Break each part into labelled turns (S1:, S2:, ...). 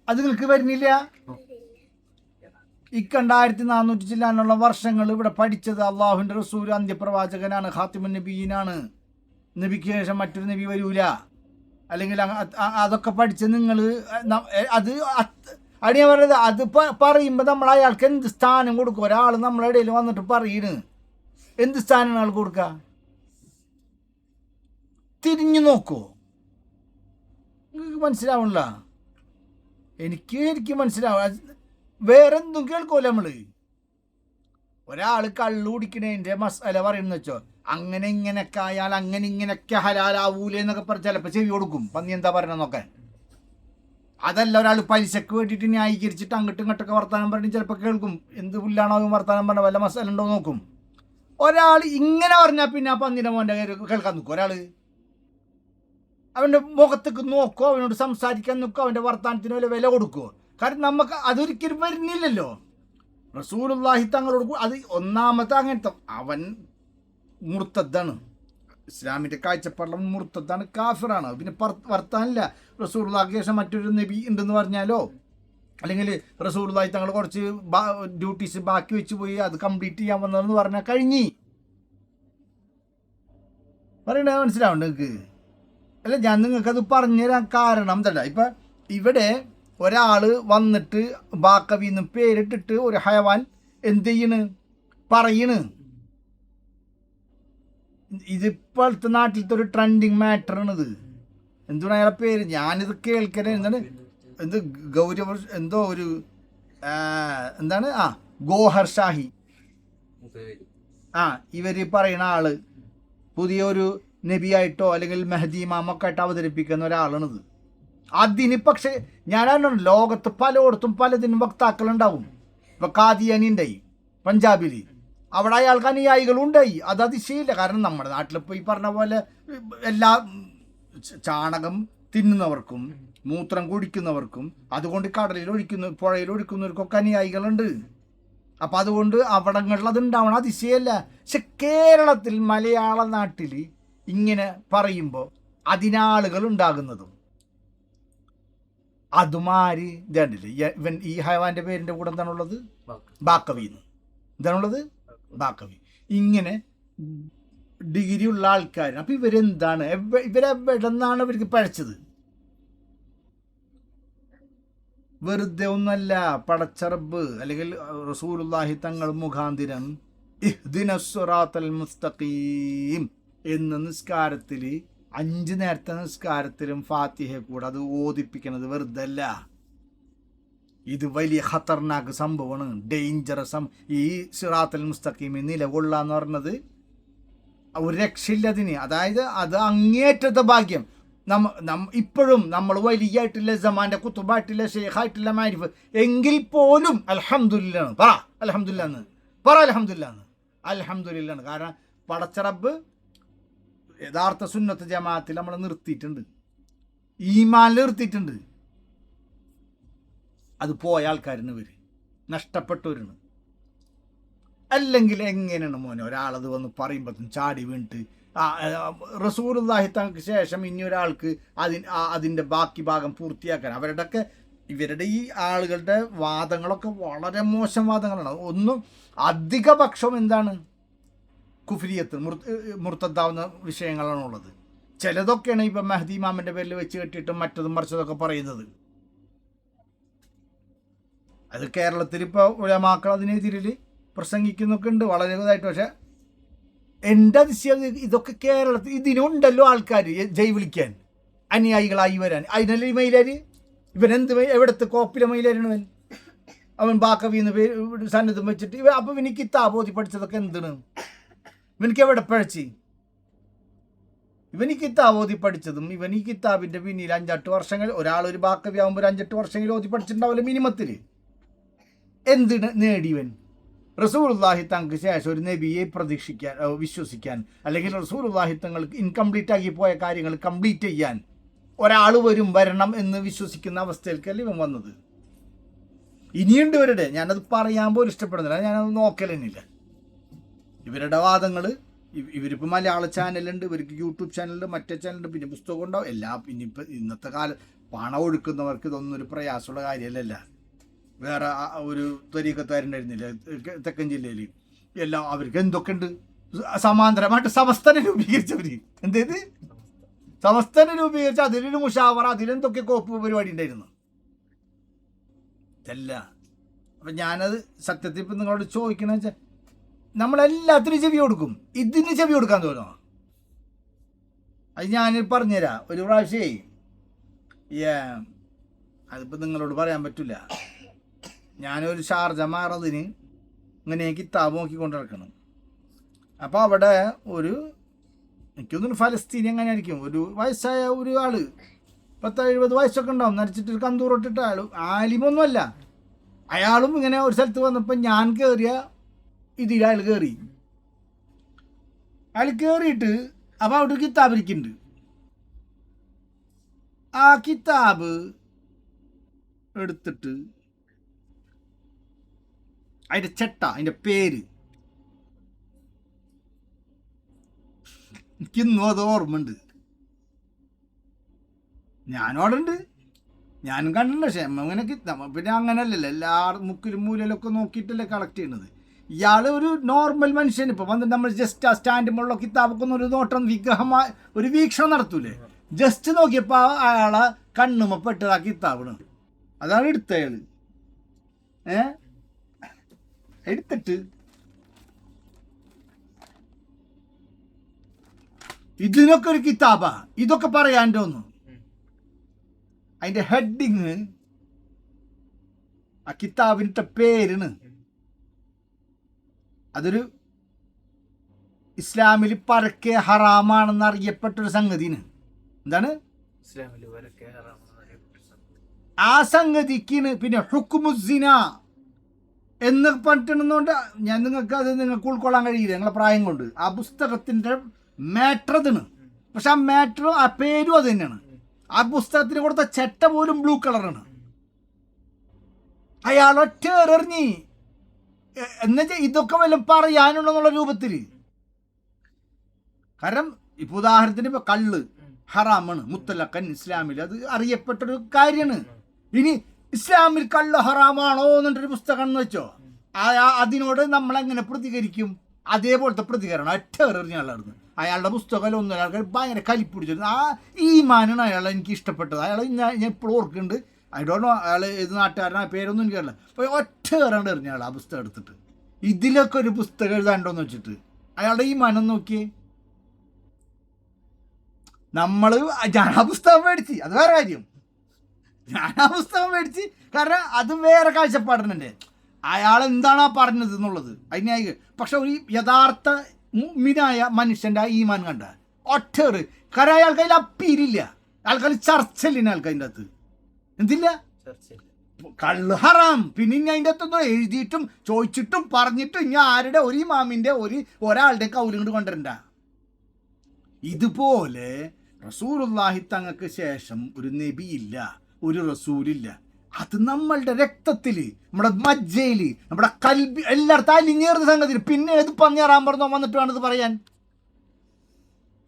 S1: അത് നിങ്ങൾക്ക് വരുന്നില്ല. ഈ 2400 ചില്ലാനുള്ള വർഷങ്ങൾ ഇവിടെ പഠിച്ചത് അള്ളാഹുവിൻ്റെ റസൂൽ അന്ത്യപ്രവാചകനാണ്, ഖാത്തിമുൻ നബിയിനാണ്. നബിക്ക് ശേഷം മറ്റൊരു നബി വരൂല. അല്ലെങ്കിൽ അതൊക്കെ പഠിച്ച് നിങ്ങൾ അത് അടിയാ പറയുന്നത്. അത് പറയുമ്പോൾ നമ്മൾ അയാൾക്ക് എന്ത് സ്ഥാനം കൊടുക്കും? ഒരാൾ നമ്മളെ ഇടയിൽ വന്നിട്ട് പറയണ്, എന്ത് സ്ഥാനമാണ് ആൾ കൊടുക്കുക? തിരിഞ്ഞു നോക്കൂ. നിങ്ങൾക്ക് മനസ്സിലാവണില്ല? എനിക്ക് മനസ്സിലാവും. വേറെ എന്തും കേൾക്കുമല്ലോ നമ്മള്. ഒരാൾ കള്ളു കുടിക്കണേൻ്റെ മസാല പറയുന്ന വെച്ചോ, അങ്ങനെ ഇങ്ങനെയൊക്കെ അയാൾ അങ്ങനെ ഇങ്ങനെയൊക്കെ ഹലാലാവൂലേ എന്നൊക്കെ പറഞ്ഞ് ചിലപ്പോൾ ചെവി കൊടുക്കും. പന്നി എന്താ പറയണെന്ന് നോക്കാൻ. അതല്ല, ഒരാൾ പലിശക്ക് വേണ്ടിയിട്ട് ന്യായീകരിച്ചിട്ട് അങ്ങോട്ടും ഇങ്ങോട്ടൊക്കെ വർത്താനം പറഞ്ഞ് ചിലപ്പോൾ കേൾക്കും. എന്ത് പുല്ലാണോ വർത്താനം പറഞ്ഞ, വല്ല മസാല ഉണ്ടോ നോക്കും. ഒരാൾ ഇങ്ങനെ പറഞ്ഞാൽ പിന്നെ ആ പന്നിയുടെ മോൻ്റെ കേൾക്കാൻ നിൽക്കും. ഒരാൾ അവൻ്റെ മുഖത്തേക്ക് നോക്കുമോ, അവനോട് സംസാരിക്കാൻ നിൽക്കുമോ, അവൻ്റെ വർത്താനത്തിന് വല്ല വില കൊടുക്കുമോ? കാരണം നമുക്ക് അതൊരിക്കലും വരുന്നില്ലല്ലോ. റസൂലുള്ളാഹി തങ്ങളോട് അത് ഒന്നാമത്തെ അങ്ങനത്തെ അവൻ മുർത്തദ്ദാണ്. ഇസ്ലാമിൻ്റെ കാഴ്ചപ്പാടിൽ മുർത്തദ്ദാണ്, കാഫിറാണ്. പിന്നെ വർത്താനില്ല. റസൂലുള്ളാഹിക്ക് ശേഷം മറ്റൊരു നബി ഉണ്ടെന്ന് പറഞ്ഞാലോ, അല്ലെങ്കിൽ റസൂലുള്ളാഹി തങ്ങൾ കുറച്ച് ഡ്യൂട്ടീസ് ബാക്കി വെച്ച് പോയി അത് കംപ്ലീറ്റ് ചെയ്യാൻ വന്നതെന്ന് പറഞ്ഞാൽ കഴിഞ്ഞി. പറയണ മനസ്സിലാവുണ്ട് നിങ്ങൾക്ക്? അല്ല, ഞാൻ നിങ്ങൾക്കത് പറഞ്ഞുതരാൻ കാരണം എന്താ, ഇപ്പം ഇവിടെ ഒരാൾ വന്നിട്ട് ബാക്കവിന്ന് പേരിട്ടിട്ട് ഒരു ഹയവാൻ എന്ത് ചെയ്യണ് പറയണ്. ഇതിപ്പോഴത്തെ നാട്ടിലത്തെ ഒരു ട്രെൻഡിങ് മാറ്ററാണിത്. എന്താണ് അയാളെ പേര്? ഞാനിത് കേൾക്കണേ. എന്ത് ഗൗരവ എന്തോ ഒരു എന്താണ് ഗോഹർ ഷാഹി. ഇവർ പറയുന്ന ആള് പുതിയൊരു നബിയായിട്ടോ അല്ലെങ്കിൽ മെഹദി ഇമാമൊക്കെ ആയിട്ട് അവതരിപ്പിക്കുന്ന ഒരാളാണിത്. അതിന് പക്ഷെ ഞാനാണ് ലോകത്ത് പലയിടത്തും പലതിനും വക്താക്കളുണ്ടാവും. ഇപ്പം കാദിയാനി ഉണ്ടായി പഞ്ചാബിൽ, അവിടെ അയാൾക്ക് അനുയായികളും ഉണ്ടായി. അത് അതിശയില്ല. കാരണം നമ്മുടെ നാട്ടിലിപ്പോൾ ഈ പറഞ്ഞ പോലെ എല്ലാ ചാണകം തിന്നുന്നവർക്കും മൂത്രം കുടിക്കുന്നവർക്കും അതുകൊണ്ട് കടലിൽ പുഴയിൽ ഒഴിക്കുന്നവർക്കൊക്കെ അനുയായികളുണ്ട്. അപ്പം അതുകൊണ്ട് അവിടങ്ങളിൽ അത് ഉണ്ടാവണം, അതിശയല്ല. പക്ഷെ കേരളത്തിൽ മലയാള നാട്ടിൽ ഇങ്ങനെ പറയുമ്പോൾ അതിനാളുകൾ ഉണ്ടാകുന്നതും അതുമാര് ഇതാണ്ടില്ലേ. ഇവൻ ഈ ഹയവാൻ്റെ പേരിൻ്റെ കൂടെ എന്താണുള്ളത്? ബാക്കവിന്ന്. എന്താണുള്ളത്? ബാക്കവി. ഇങ്ങനെ ഡിഗ്രി ഉള്ള ആൾക്കാരാണ്. അപ്പം ഇവരെന്താണ്, ഇവരെവിടെ നിന്നാണ് ഇവർക്ക് പഴച്ചത്? വെറുതെ ഒന്നല്ല. പടച്ചറബ് അല്ലെങ്കിൽ റസൂലുള്ളാഹി തങ്ങൾ മുഖാന്തിരം ഇഹ്ദിനസ് സിറാത്തൽ മുസ്തഖീം എന്ന നിസ്കാരത്തിൽ 5 നേരത്തെ നിസ്കാരത്തിലും ഫാത്തിഹ കൂടെ അത് ഓതിപ്പിക്കണത് വെറുതെ അല്ല. ഇത് വലിയ ഖത്തർനാക്ക് സംഭവമാണ്, ഡേഞ്ചറസ്. ഈ സിറാത്തുൽ മുസ്തഖീമിൽ നിലകൊള്ളാന്ന് പറഞ്ഞത് ഒരു രക്ഷയില്ലതിന്. അതായത് അത് അങ്ങേറ്റത്തെ ഭാഗ്യം. ഇപ്പോഴും നമ്മൾ വലിയായിട്ടില്ല, ജമാൻ്റെ കുത്തുബായിട്ടില്ല, ഷെയ്ഖായിട്ടില്ല, മാരിഫ് എങ്കിൽ പോലും അൽഹംദുലില്ലാന്ന് പറ. അൽഹംദുലില്ലാന്ന് പറ. അൽഹംദുലില്ലാന്ന്. കാരണം പടച്ചറബ് യഥാർത്ഥ സുന്നത്ത് ജമാഅത്തിൽ നമ്മൾ നിർത്തിയിട്ടുണ്ട്, ഈമാനിൽ നിർത്തിയിട്ടുണ്ട്. അത് പോയ ആൾക്കാരിന് ഇവർ നഷ്ടപ്പെട്ടവരാണ്. അല്ലെങ്കിൽ എങ്ങനെയാണ് മോനെ ഒരാളത് വന്ന് പറയുമ്പോഴത്തേക്കും ചാടി വീണിട്ട് റസൂലുള്ളാഹി തങ്ങൾക്ക് ശേഷം ഇനി ഒരാൾക്ക് അതിൻ്റെ ബാക്കി ഭാഗം പൂർത്തിയാക്കാൻ ഇവരുടെ ഈ ആളുകളുടെ വാദങ്ങളൊക്കെ വളരെ മോശം വാദങ്ങളാണ്. ഒന്നും അധിക പക്ഷം എന്താണ് കുഫ്രിയത്ത് മുർത്തദ്ദാവുന്ന വിഷയങ്ങളാണുള്ളത്. ചിലതൊക്കെയാണ് ഇപ്പം മെഹദി ഇമാമിൻ്റെ പേരിൽ വെച്ച് കെട്ടിയിട്ടും മറ്റതും മറിച്ചതൊക്കെ പറയുന്നത്. അത് കേരളത്തിൽ ഇപ്പോൾ ഉലമാക്കൾ അതിനെതിരിൽ പ്രസംഗിക്കുന്നൊക്കെ ഉണ്ട് വളരെ ഇതായിട്ട്. പക്ഷെ എൻ്റെ അതിശയം ഇതൊക്കെ കേരളത്തിൽ ഇതിനുണ്ടല്ലോ ആൾക്കാർ ജയ് വിളിക്കാൻ, അനുയായികളായി വരാൻ. അതിനല്ലേ ഈ മൈലാര് ഇവനെന്ത് എവിടുത്തെ കോപ്പിലെ മൈലാരാണ് അവൻ ബാക്കവിന്ന് പേര് സന്നദ്ധം വെച്ചിട്ട് അപ്പം ഇവനിക്ക് കിതാബ് പഠിച്ചതൊക്കെ എന്താണ്? ഇവനിക്ക് എവിടെ പഴച്ച്? ഇവന് കിതാബ് ഓതി പഠിച്ചതും ഇവൻ ഈ കിതാബിൻ്റെ പിന്നിൽ 5-8 വർഷങ്ങൾ, ഒരാളൊരു ബാക്കവി ആകുമ്പോൾ 5-8 വർഷങ്ങൾ ഓതി പഠിച്ചിട്ടുണ്ടാവില്ല മിനിമത്തിൽ. എന്തിന് നേടിയവൻ? റസൂലുള്ളാഹി തങ്ങൾക്ക് ശേഷം ഒരു നബിയെ പ്രതീക്ഷിക്കാൻ, വിശ്വസിക്കാൻ, അല്ലെങ്കിൽ റസൂലുള്ളാഹി തങ്ങൾക്ക് ഇൻകംപ്ലീറ്റ് ആക്കി പോയ കാര്യങ്ങൾ കംപ്ലീറ്റ് ചെയ്യാൻ ഒരാൾ വരണം എന്ന് വിശ്വസിക്കുന്ന അവസ്ഥയിലേക്കല്ല ഇവൻ വന്നത്. ഇനിയുണ്ട് ഇവരുടെ, ഞാനത് പറയാൻ പോലും ഇഷ്ടപ്പെടുന്നില്ല, ഞാനത് നോക്കലെന്നില്ല. ഇവരുടെ വാദങ്ങൾ ഇവരിപ്പോൾ മലയാള ചാനലുണ്ട്, ഇവർക്ക് യൂട്യൂബ് ചാനലുണ്ട്, മറ്റേ ചാനലുണ്ട്, പിന്നെ പുസ്തകം ഉണ്ടാവും എല്ലാം. ഇനിയിപ്പോൾ ഇന്നത്തെ കാലം പണം ഒഴുക്കുന്നവർക്ക് ഇതൊന്നും ഒരു പ്രയാസമുള്ള കാര്യമല്ലല്ല. വേറെ ഒരു ത്വരീക്കത്താരുണ്ടായിരുന്നില്ല തെക്കൻ ജില്ലയിൽ, എല്ലാം അവർക്ക് എന്തൊക്കെ ഉണ്ട്. സമാന്തരമായിട്ട് സമസ്തനെ രൂപീകരിച്ചവർ എന്തേത് സമസ്തനെ രൂപീകരിച്ച അതിലൊരു മുഷാവറ, അതിലെന്തൊക്കെ കോപ്പ് പരിപാടി ഉണ്ടായിരുന്നു. ഇതല്ല. അപ്പം ഞാനത് സത്യത്തിൽ ഇപ്പം നിങ്ങളോട് ചോദിക്കണമെന്ന് വെച്ചാൽ, നമ്മളെല്ലാത്തിനും ചെവി കൊടുക്കും, ഇതിന് ചെവി കൊടുക്കാൻ തോന്നുമോ? അത് ഞാൻ പറഞ്ഞുതരാം. ഒരു പ്രാവശ്യമേ അതിപ്പോൾ നിങ്ങളോട് പറയാൻ പറ്റില്ല. ഞാനൊരു ഷാർജ മാറതിന് ഇങ്ങനെ കിതാബ് നോക്കിക്കൊണ്ട് നടക്കണം. അപ്പോൾ അവിടെ ഒരു എനിക്കൊന്നും ഫലസ്തീനി അങ്ങനെ ആയിരിക്കും, ഒരു വയസ്സായ ഒരു ആള് 10-70 വയസ്സൊക്കെ ഉണ്ടാവും, നരച്ചിട്ട് കന്തൂറൊട്ടിട്ട ആൾ, ആലിമൊന്നുമല്ല. അയാളും ഇങ്ങനെ ഒരു സ്ഥലത്ത് വന്നപ്പോൾ ഞാൻ കയറിയ ഇതിൽ അയാൾ കയറി. അയാൾ കയറിയിട്ട് അപ്പോൾ അവിടെ ഒരു കിതാബ് ഇരിക്കുന്നുണ്ട്. ആ കിതാബ് എടുത്തിട്ട് അതിൻ്റെ ചട്ട, അതിൻ്റെ പേര് എനിക്കിന്നും അത് ഓർമ്മയുണ്ട്. ഞാനും അവിടെ ഉണ്ട്, ഞാനും കണ്ടിട്ടുണ്ട്. പക്ഷേ അങ്ങനെ പിന്നെ അങ്ങനെയല്ലല്ലോ, എല്ലാ മുക്കിലും മൂലയിലൊക്കെ നോക്കിയിട്ടല്ലേ കളക്ട് ചെയ്യുന്നത്. ഇയാൾ ഒരു നോർമൽ മനുഷ്യൻ. ഇപ്പോൾ വന്നിട്ട് നമ്മൾ ജസ്റ്റ് ആ സ്റ്റാൻഡുമുള്ള കിതാബൊക്കെ ഒരു നോട്ടം വിഗ്രഹമായ ഒരു വീക്ഷണം നടത്തൂലേ, ജസ്റ്റ് നോക്കിയപ്പോൾ അയാളെ കണ്ണുമപ്പെട്ടത് ആ കിതാബാണ്. അതാണ് എടുത്ത അയാൾ. എടുത്തിട്ട് ഇതിനൊക്കെ ഒരു കിതാബാ, ഇതൊക്കെ പറയാൻ്റെ ഒന്ന്. അതിൻ്റെ ഹെഡിങ് ആ കിതാബിൻ്റെ പേരാണ്. അതൊരു ഇസ്ലാമിൽ പരക്കെ ഹറാമാണെന്ന് അറിയപ്പെട്ടൊരു സംഗതിന്. എന്താണ് ആ സംഗതിക്ക്? പിന്നെ ഹുക്കുമുസിന എന്ന് പറഞ്ഞിട്ടുണ്ടെന്നുകൊണ്ട് ഞാൻ നിങ്ങൾക്ക് അത് നിങ്ങൾക്ക് ഉൾക്കൊള്ളാൻ കഴിയില്ല നിങ്ങളെ പ്രായം കൊണ്ട്. ആ പുസ്തകത്തിൻ്റെ മാറ്റർ അതിന്. പക്ഷെ ആ മാറ്ററും ആ പേരും അത് തന്നെയാണ്. ആ പുസ്തകത്തിന് കൊടുത്ത ചെട്ട പോലും ബ്ലൂ കളറാണ്. അയാൾ ഒറ്റ എറിഞ്ഞി എന്നുവെച്ചാൽ ഇതൊക്കെ വല്ലതും പറയാനുണ്ടെന്നുള്ള രൂപത്തിൽ. കാരണം ഇപ്പൊ ഉദാഹരണത്തിന് ഇപ്പൊ കള്ള് ഹറാമാണ് മുത്തലക്കൻ ഇസ്ലാമിൽ, അത് അറിയപ്പെട്ടൊരു കാര്യമാണ്. ഇനി ഇസ്ലാമിൽ കള്ള് ഹറാമാണോ എന്നിട്ടൊരു പുസ്തകം എന്ന് വെച്ചോ, അതിനോട് നമ്മളെങ്ങനെ പ്രതികരിക്കും? അതേപോലത്തെ പ്രതികരണം ഒറ്റ എറിഞ്ഞ ആളായിരുന്നു. അയാളുടെ പുസ്തകം ഒന്നും അയാൾക്ക് ഭയങ്കര കലിപ്പിടിച്ചിരുന്നു. ആ ഈമാനാണ് അയാളെ എനിക്ക് ഇഷ്ടപ്പെട്ടത്. അയാൾ ഞാൻ എപ്പോഴും ഓർക്കുന്നുണ്ട്. ഐ ഡോണ്ട് നോ അയാൾ ഏത് നാട്ടുകാരനാ, പേരൊന്നും എനിക്കറിയില്ല. അപ്പോൾ ഒറ്റ കയറാണ്ട് എറിഞ്ഞ അയാൾ ആ പുസ്തകം എടുത്തിട്ട് ഇതിലൊക്കെ ഒരു പുസ്തകം എഴുതാണ്ടോന്ന് വെച്ചിട്ട് അയാളുടെ ഈമാനം നോക്കിയേ. ഞാൻ ആ പുസ്തകം മേടിച്ച്, അത് വേറെ കാര്യം. ഞാൻ ആ പുസ്തകം മേടിച്ച്, കാരണം അത് വേറെ കാഴ്ചപ്പാടുന്നുണ്ട്. അയാൾ എന്താണോ പറഞ്ഞത് എന്നുള്ളത് അതിനായി. പക്ഷെ ഒരു യഥാർത്ഥ മുഅ്മിനായ മനുഷ്യൻ്റെ ആ ഈമാൻ കണ്ട ഒറ്റേറ്. കാരണം അയാൾക്ക് അതിൽ അപ്പീലില്ല, ആൾക്കാർ ചർച്ചയില്ല. ആൾക്ക് അതിൻ്റെ അകത്ത് എന്തില്ല, കള്ള് ഹറാം. പിന്നെ ഇനി അതിൻ്റെ അകത്തൊന്നും എഴുതിയിട്ടും ചോദിച്ചിട്ടും പറഞ്ഞിട്ടും ഇനി ആരുടെ ഒരു ഇമാമിൻ്റെ ഒരാളുടെ കൗലുകൊണ്ട് കൊണ്ടുവരണ്ട. ഇതുപോലെ റസൂലുള്ളാഹി തങ്ങൾക്ക് ശേഷം ഒരു നബിയില്ല, ഒരു റസൂലില്ല. അത് നമ്മളുടെ രക്തത്തിൽ, നമ്മുടെ മജ്ജയിൽ, നമ്മുടെ കൽബി എല്ലായിടത്തും അലിഞ്ഞേറുന്ന സംഗതി. പിന്നെ ഏത് പഞ്ഞാറാൻ പറഞ്ഞോ വന്നിട്ട് വേണത് പറയാൻ.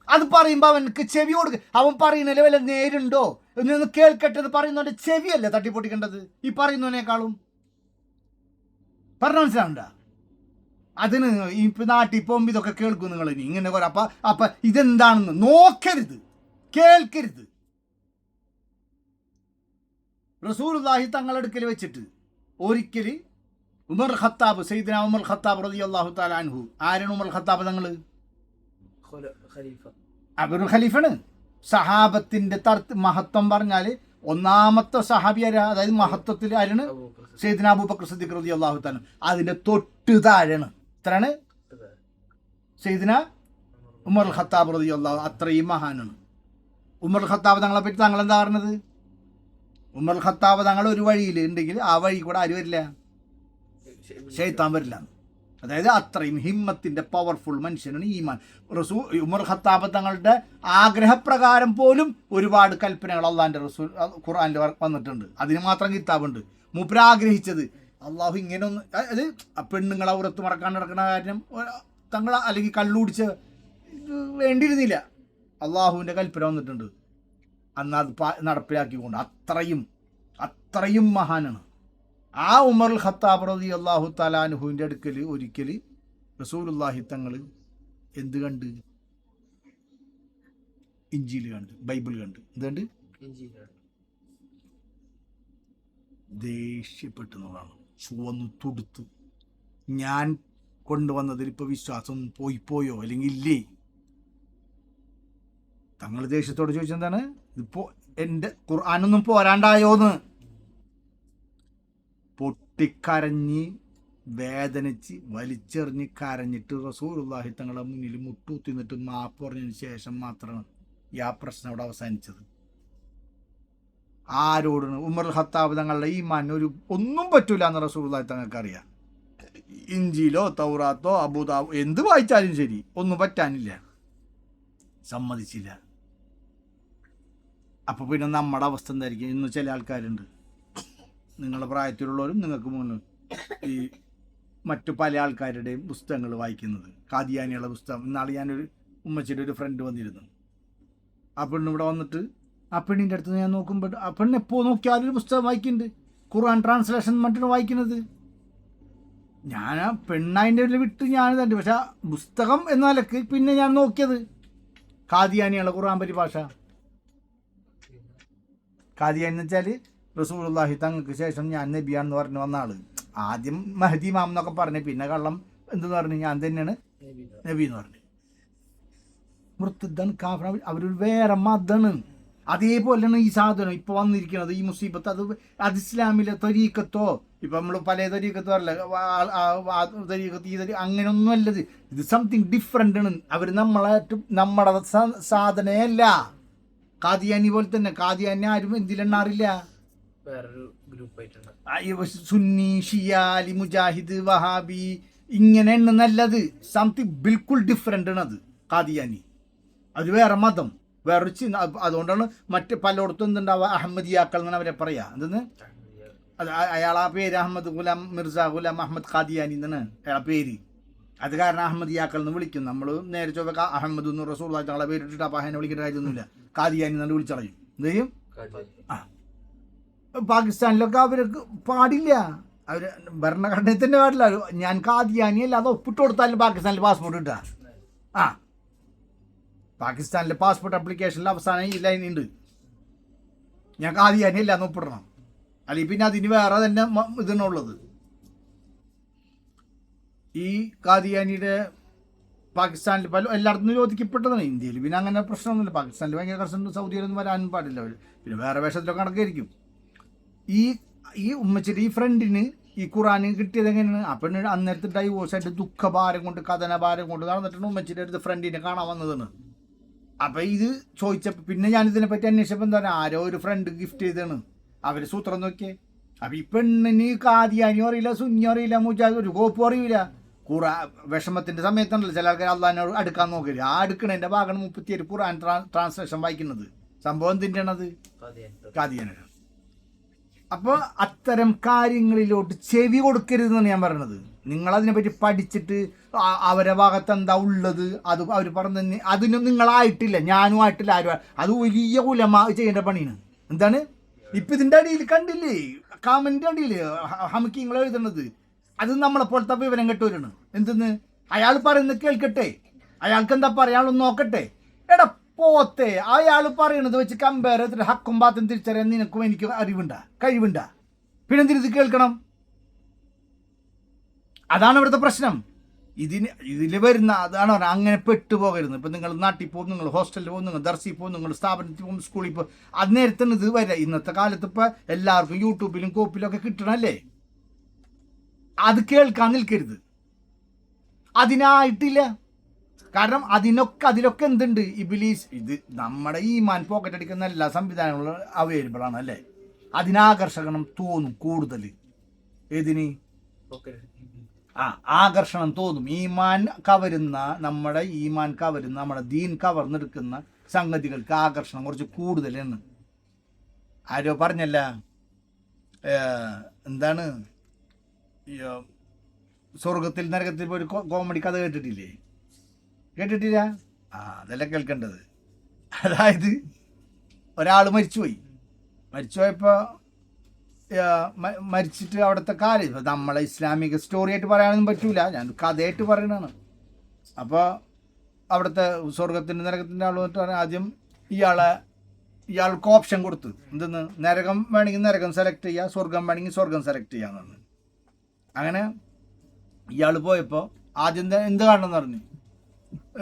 S1: അത് പറയുമ്പോൾ അവനക്ക് ചെവി കൊടുക്കുക. അവൻ പറയുന്നതിൽ വല്ല നേരുണ്ടോ എന്ന് കേൾക്കട്ടെ എന്ന് പറയുന്നവൻ്റെ ചെവിയല്ലേ തട്ടിപ്പൊട്ടിക്കേണ്ടത് ഈ പറയുന്നതിനേക്കാളും. പറഞ്ഞ മനസ്സിലാവണ്ട. അതിന് ഇപ്പം നാട്ടിൽ പോകുമ്പോൾ ഇതൊക്കെ കേൾക്കും നിങ്ങൾ. ഇനി ഇങ്ങനെ കുറെ അപ്പം ഇതെന്താണെന്ന് നോക്കരുത്, കേൾക്കരുത്. റസൂലുള്ളാഹി തങ്ങളെടുക്കൽ വെച്ചിട്ട് ഒരിക്കൽ ഉമർ ഖത്താബ്, സയ്യിദ്ന ഉമർ ഖത്താബ് റളിയല്ലാഹു തആല അൻഹു. ആരാണ് ഉമർ ഖത്താബ് തങ്ങൾ? അവര് ഖലീഫാണ്. സഹാബത്തിന്റെ മഹത്വം പറഞ്ഞാൽ ഒന്നാമത്തെ സഹാബി ആരാ? അതായത് മഹത്വത്തിൽ ആരാണ്? സയ്യിദ്ന അബൂബക്കർ സിദ്ദീഖ് റളിയല്ലാഹു തആല. അതിന്റെ തൊട്ട് താഴെയാണ് എത്രയാണ്? സയ്യിദ്ന ഉമർ ഖത്താബ് റളിയല്ലാഹു. അത്രയും മഹാനാണ് ഉമർ ഖത്താബ് തങ്ങളെ പറ്റി. താങ്കൾ എന്താ പറഞ്ഞത്? ഉമർ ഖത്താബ് തങ്ങൾ ഒരു വഴിയിൽ ഉണ്ടെങ്കിൽ ആ വഴി കൂടെ ആര് വരില്ല? ശൈത്താൻ വരില്ല. അതായത് അത്രയും ഹിമ്മത്തിന്റെ പവർഫുൾ മനുഷ്യനാണ് ഈമാൻ. ഉമർ ഖത്താബ് തങ്ങളുടെ ആഗ്രഹപ്രകാരം പോലും ഒരുപാട് കൽപ്പനകൾ അള്ളാഹിന്റെ റസൂൽ ഖുർആനിൽ വന്നിട്ടുണ്ട്. അതിന് മാത്രം കിതാബുണ്ട്. മൂപ്പർ ആഗ്രഹിച്ചത് അള്ളാഹു ഇങ്ങനെ ഒന്ന്, അത് പെണ്ണുങ്ങളെ ഉറത്ത് മറക്കാൻ നടക്കുന്ന കാര്യം തങ്ങൾ, അല്ലെങ്കിൽ കള്ളുടിച്ച് വേണ്ടിയിരുന്നില്ല. അള്ളാഹുവിൻ്റെ കൽപ്പന വന്നിട്ടുണ്ട്, അന്ന് അത് നടപ്പിലാക്കിക്കൊണ്ട്. അത്രയും മഹാനാണ്. ആ ഉമർ ഖത്താബ് റളിയല്ലാഹു തആല അൻഹുവിൻ്റെ അടുക്കൽ ഒരിക്കൽ റസൂലുള്ളാഹി തങ്ങൾ എന്ത് കണ്ട്? ഇഞ്ചീൽ കണ്ട്, ബൈബിൾ കണ്ട്. എന്തുണ്ട്? ദേഷ്യപ്പെട്ടെന്നുള്ളതാണ്. ചുവന്നു തുടുത്ത്, ഞാൻ കൊണ്ടുവന്നതിൽ ഇപ്പോൾ വിശ്വാസം പോയോ അല്ലെങ്കിൽ ഇല്ലേ? തങ്ങൾ ദേഷ്യത്തോട് ചോദിച്ചെന്താണ്? ഇതിപ്പോൾ എൻ്റെ ഖുർആനൊന്നും പോരാണ്ടായോന്ന്. പൊട്ടിക്കരഞ്ഞ് വേദനിച്ച് വലിച്ചെറിഞ്ഞ് കരഞ്ഞിട്ട് റസൂലുള്ളാഹി തങ്ങളുടെ മുന്നിൽ മുട്ടൂത്തി നിന്നിട്ട് മാപ്പ് പറഞ്ഞതിന് ശേഷം മാത്രമാണ് ഈ ആ പ്രശ്നം അവിടെ അവസാനിച്ചത്. ആരോടാണ്? ഉമർ ഖത്താബ് തങ്ങളുടെ ഈമാൻ ഒന്നും പറ്റൂല എന്ന് റസൂലുള്ളാഹി തങ്ങൾക്ക് അറിയാം. ഇഞ്ചിയിലോ തൗറാത്തോ അബൂദാബോ എന്ത് വായിച്ചാലും ശരി, ഒന്നും പറ്റാനില്ല, സമ്മതിച്ചില്ല. അപ്പോൾ പിന്നെ നമ്മുടെ അവസ്ഥ എന്തായിരിക്കും? ഇന്ന് ചില ആൾക്കാരുണ്ട്, നിങ്ങളുടെ പ്രായത്തിലുള്ളവരും നിങ്ങൾക്ക് മുന്നിൽ ഈ മറ്റു പല ആൾക്കാരുടെയും പുസ്തകങ്ങൾ വായിക്കുന്നത്, കാദിയാനിയുള്ള പുസ്തകം. ഇന്നാൾ ഞാനൊരു ഉമ്മച്ചിയുടെ ഒരു ഫ്രണ്ട് വന്നിരുന്നു. ആ പെണ്ണ് ഇവിടെ വന്നിട്ട് ആ പെണ്ണിൻ്റെ അടുത്ത് ഞാൻ നോക്കുമ്പോൾ ആ പെണ്ണ് എപ്പോൾ നോക്കിയാലും ഒരു പുസ്തകം വായിക്കുന്നുണ്ട്, ഖുർആൻ ട്രാൻസ്ലേഷൻ മറ്റാണ് വായിക്കുന്നത്. ഞാൻ ആ പെണ്ണതിൻ്റെ വിട്ട് ഞാൻ തന്നെ, പക്ഷെ ആ പുസ്തകം എന്ന നിലക്ക് പിന്നെ ഞാൻ നോക്കിയത് കാദിയാനിയുള്ള ഖുർആൻ പരിഭാഷ. കാദിയാനി എന്ന് വെച്ചാൽ റസൂലുള്ളാഹി തങ്ങൾക്ക് ശേഷം ഞാൻ നബിയാണെന്ന് പറഞ്ഞു വന്ന ആള്. ആദ്യം മഹദി ഇമാം എന്നൊക്കെ പറഞ്ഞു, പിന്നെ കള്ളം എന്തെന്ന് പറഞ്ഞു ഞാൻ തന്നെയാണ് നബി എന്ന് പറഞ്ഞു. മുർത്തദ്ദാണ്, കാഫിർ, അവരൊരു വേറെ മതമാണ്. അതേപോലെയാണ് ഈ സാധനം ഇപ്പോൾ വന്നിരിക്കുന്നത്, ഈ മുസീബത്ത്. അത് ഇസ്ലാമിലെ തരീക്കത്തോ, ഇപ്പം നമ്മൾ പല തരീക്കത്തോ അല്ല, തരീക്കത്ത് ഈ അങ്ങനെയൊന്നും അല്ലത്. ഇത് സംതിങ് ഡിഫറെൻ്റ് ആണ്. അവർ നമ്മുടെ സാധനയല്ല. കാദിയാനി പോലെ തന്നെ. കാദിയാനി ആരും എന്തിലെണ്ണാറില്ല, സുന്നി, ഷിയ, അലി, മുജാഹിദ്, വഹാബി ഇങ്ങനെ എണ്ണ നല്ലത്. സംതിങ് ബിൽക്കുൾ ഡിഫറെൻ്റ് ആണ് അത് കാദിയാനി. അത് വേറെ മതം, വേറൊരു ചിന്ത. അതുകൊണ്ടാണ് മറ്റ് പലയിടത്തും എന്തുണ്ടാവുക, അഹമ്മദിയാക്കൾ എന്നാണ് അവരെ പറയാ. എന്തെന്ന് അത് അയാളാ പേര് അഹമ്മദ് ഗുലാം മിർസ ഗുലാം അഹമ്മദ് ഖാദിയാനി എന്നാണ് അയാളെ പേര്. അത് കാരണം അഹമ്മദിയാക്കൾ എന്ന് വിളിക്കും. നമ്മൾ നേരെ ചോദിക്കുക അഹമ്മദ് എന്ന് റസൂലുള്ളാഹി തങ്ങളെ പേരിട്ടിട്ട് അപ്പോൾ അതിനെ വിളിക്കേണ്ട കാര്യമൊന്നുമില്ല, ഖാദിയാനി എന്നാണ് വിളിച്ചളയും. എന്ത് ചെയ്യും? ആ, പാകിസ്ഥാനിലൊക്കെ അവർക്ക് പാടില്ല, അവർ ഭരണഘടനയിൽ പാടില്ല. ഞാൻ ഖാദിയാനി അല്ല, അത് ഒപ്പിട്ട് കൊടുത്താലും പാകിസ്ഥാനിൽ പാസ്പോർട്ട് കിട്ടുക. ആ, പാകിസ്ഥാനിലെ പാസ്പോർട്ട് ആപ്ലിക്കേഷനിൽ അവസാനം ഈ ലൈൻ ഉണ്ട്, ഞാൻ കാദിയാനി അല്ല എന്ന് ഒപ്പിടണം. അല്ലെങ്കിൽ പിന്നെ അതിന് വേറെ തന്നെ ഇതിനുള്ളത്. ഈ കാദിയാനിയുടെ പാകിസ്ഥാനിൽ പല എല്ലായിടത്തും നിരോധിക്കപ്പെട്ടതാണ്. ഇന്ത്യയിൽ പിന്നെ അങ്ങനെ പ്രശ്നമൊന്നുമില്ല. പാകിസ്ഥാനിൽ ഭയങ്കര കർശനം, സൗദിയിലൊന്നും വരാനും പാടില്ല അവർ. പിന്നെ വേറെ വേഷത്തിലൊക്കെ കണക്കായിരിക്കും. ഈ ഉമ്മച്ചിയുടെ ഈ ഫ്രണ്ടിന് ഈ ഖുറാൻ കിട്ടിയത് എങ്ങനെയാണ്? ആ പെണ്ണ് അന്നേരത്തെ ഡൈവോഴ്സായിട്ട് ദുഃഖഭാരം കൊണ്ട് കഥനഭാരം കൊണ്ട് നടന്നിട്ടാണ് ഉമ്മച്ചിയുടെ അടുത്ത് ഫ്രണ്ടിനെ കാണാൻ വന്നതാണ്. അപ്പം ഇത് ചോദിച്ചപ്പോൾ പിന്നെ ഞാനിതിനെപ്പറ്റി അന്വേഷിച്ചപ്പോൾ എന്താ പറയുക, ആരോ ഒരു ഫ്രണ്ട് ഗിഫ്റ്റ് ചെയ്തതാണ്. അവർ സൂത്രം നോക്കിയേ. അപ്പം ഈ പെണ്ണിന് കാദിയാനിയും അറിയില്ല, സുന്നിയും അറിയില്ല, മുജാഹിദ് ഒരു കോപ്പും അറിയില്ല. വിഷമത്തിൻ്റെ സമയത്താണല്ലോ ചില ആൾക്കാർ അള്ളാഹിനോട് അടുക്കാൻ നോക്കില്ല. ആ അടുക്കണതിൻ്റെ ഭാഗമാണ് 37 ഖുർആൻ ട്രാൻസ്ലേഷൻ വായിക്കുന്നത്. സംഭവം എന്തിൻ്റെയാണത്? കാദിയാനാണ്. അപ്പോൾ അത്തരം കാര്യങ്ങളിലോട്ട് ചെവി കൊടുക്കരുതെന്നാണ് ഞാൻ പറയണത്. നിങ്ങളതിനെപ്പറ്റി പഠിച്ചിട്ട് അവരെ ഭാഗത്ത് എന്താ ഉള്ളത് അത് അവർ പറഞ്ഞ് അതിനും നിങ്ങളായിട്ടില്ല, ഞാനും ആയിട്ടില്ല, ആരും. അത് വലിയ ഉലമ ചെയ്യേണ്ട പണിയാണ്. എന്താണ് ഇപ്പം ഇതിൻ്റെ അടിയിൽ കണ്ടില്ലേ, കമൻ്റ് അടിയിൽ ഹമിക്കിങ്ങൾ എഴുതുന്നത്? അത് നമ്മളെപ്പോലത്തെ വിവരം കെട്ടവരാണ്. എന്തെന്ന് അയാൾ പറയുന്നത് കേൾക്കട്ടെ, അയാൾക്ക് എന്താ പറയാനുള്ളത് നോക്കട്ടെ. എടാ പോത്തെ, അയാൾ പറയണത് വെച്ച് കമ്പയർ ചെയ്തിട്ട് ഹക്കും ബാത്തും തിരിച്ചറിയാൻ നിനക്കും എനിക്കും കഴിവുണ്ടാ? പിന്നെന്തിനത് കേൾക്കണം? അതാണ് ഇവിടുത്തെ പ്രശ്നം. ഇതിൽ വരുന്ന അതാണ് പറഞ്ഞത്, അങ്ങനെ പെട്ടുപോകരുത്. ഇപ്പം നിങ്ങൾ നാട്ടിൽ പോകും, നിങ്ങൾ ഹോസ്റ്റലിൽ പോകും, നിങ്ങൾ ദർസിൽ പോകും, നിങ്ങൾ സ്ഥാപനത്തിൽ പോകും, സ്കൂളിൽ പോകും, അത് നേരത്തെ ഇത് വരെ. ഇന്നത്തെ കാലത്ത് ഇപ്പം എല്ലാവർക്കും യൂട്യൂബിലും കോപ്പിലും ഒക്കെ കിട്ടണമല്ലേ. അത് കേൾക്കാൻ നിൽക്കരുത്, അതിനായിട്ടില്ല. കാരണം അതിലൊക്കെ എന്തുണ്ട്? ഇബ്ലീസ്. ഇത് നമ്മുടെ ഈമാൻ പോക്കറ്റ് അടിക്കുന്ന എല്ലാ സംവിധാനങ്ങളും അവൈലബിൾ ആണ് അല്ലേ. അതിനാകർഷണം തോന്നും കൂടുതൽ. ഏതിന്? ആകർഷണം തോന്നും. നമ്മുടെ ദീൻ കവർന്നെടുക്കുന്ന സംഗതികൾക്ക് ആകർഷണം കുറച്ച് കൂടുതലാണ്. ആരോ പറഞ്ഞല്ല, എന്താണ് സ്വർഗത്തിൽ നരകത്തിൽ പോയി കോമഡി കഥ കേട്ടിട്ടില്ല? അതല്ല കേൾക്കേണ്ടത്. അതായത് ഒരാൾ മരിച്ചുപോയപ്പോൾ മരിച്ചിട്ട് അവിടുത്തെ കാര്യം ഇപ്പം നമ്മളെ ഇസ്ലാമിക സ്റ്റോറി ആയിട്ട് പറയാനൊന്നും പറ്റൂല, ഞാൻ കഥയായിട്ട് പറയണതാണ്. അപ്പോൾ അവിടുത്തെ സ്വർഗത്തിൻ്റെ നരകത്തിൻ്റെ ആൾ വന്നിട്ട് പറഞ്ഞാൽ ആദ്യം ഇയാൾക്ക് ഓപ്ഷൻ കൊടുത്തു, എന്തെന്ന്, നരകം വേണമെങ്കിൽ നരകം സെലക്ട് ചെയ്യുക, സ്വർഗം വേണമെങ്കിൽ സ്വർഗം സെലക്ട് ചെയ്യാമെന്നാണ്. അങ്ങനെ ഇയാൾ പോയപ്പോൾ ആദ്യം എന്ത് കാണണമെന്ന് പറഞ്ഞു,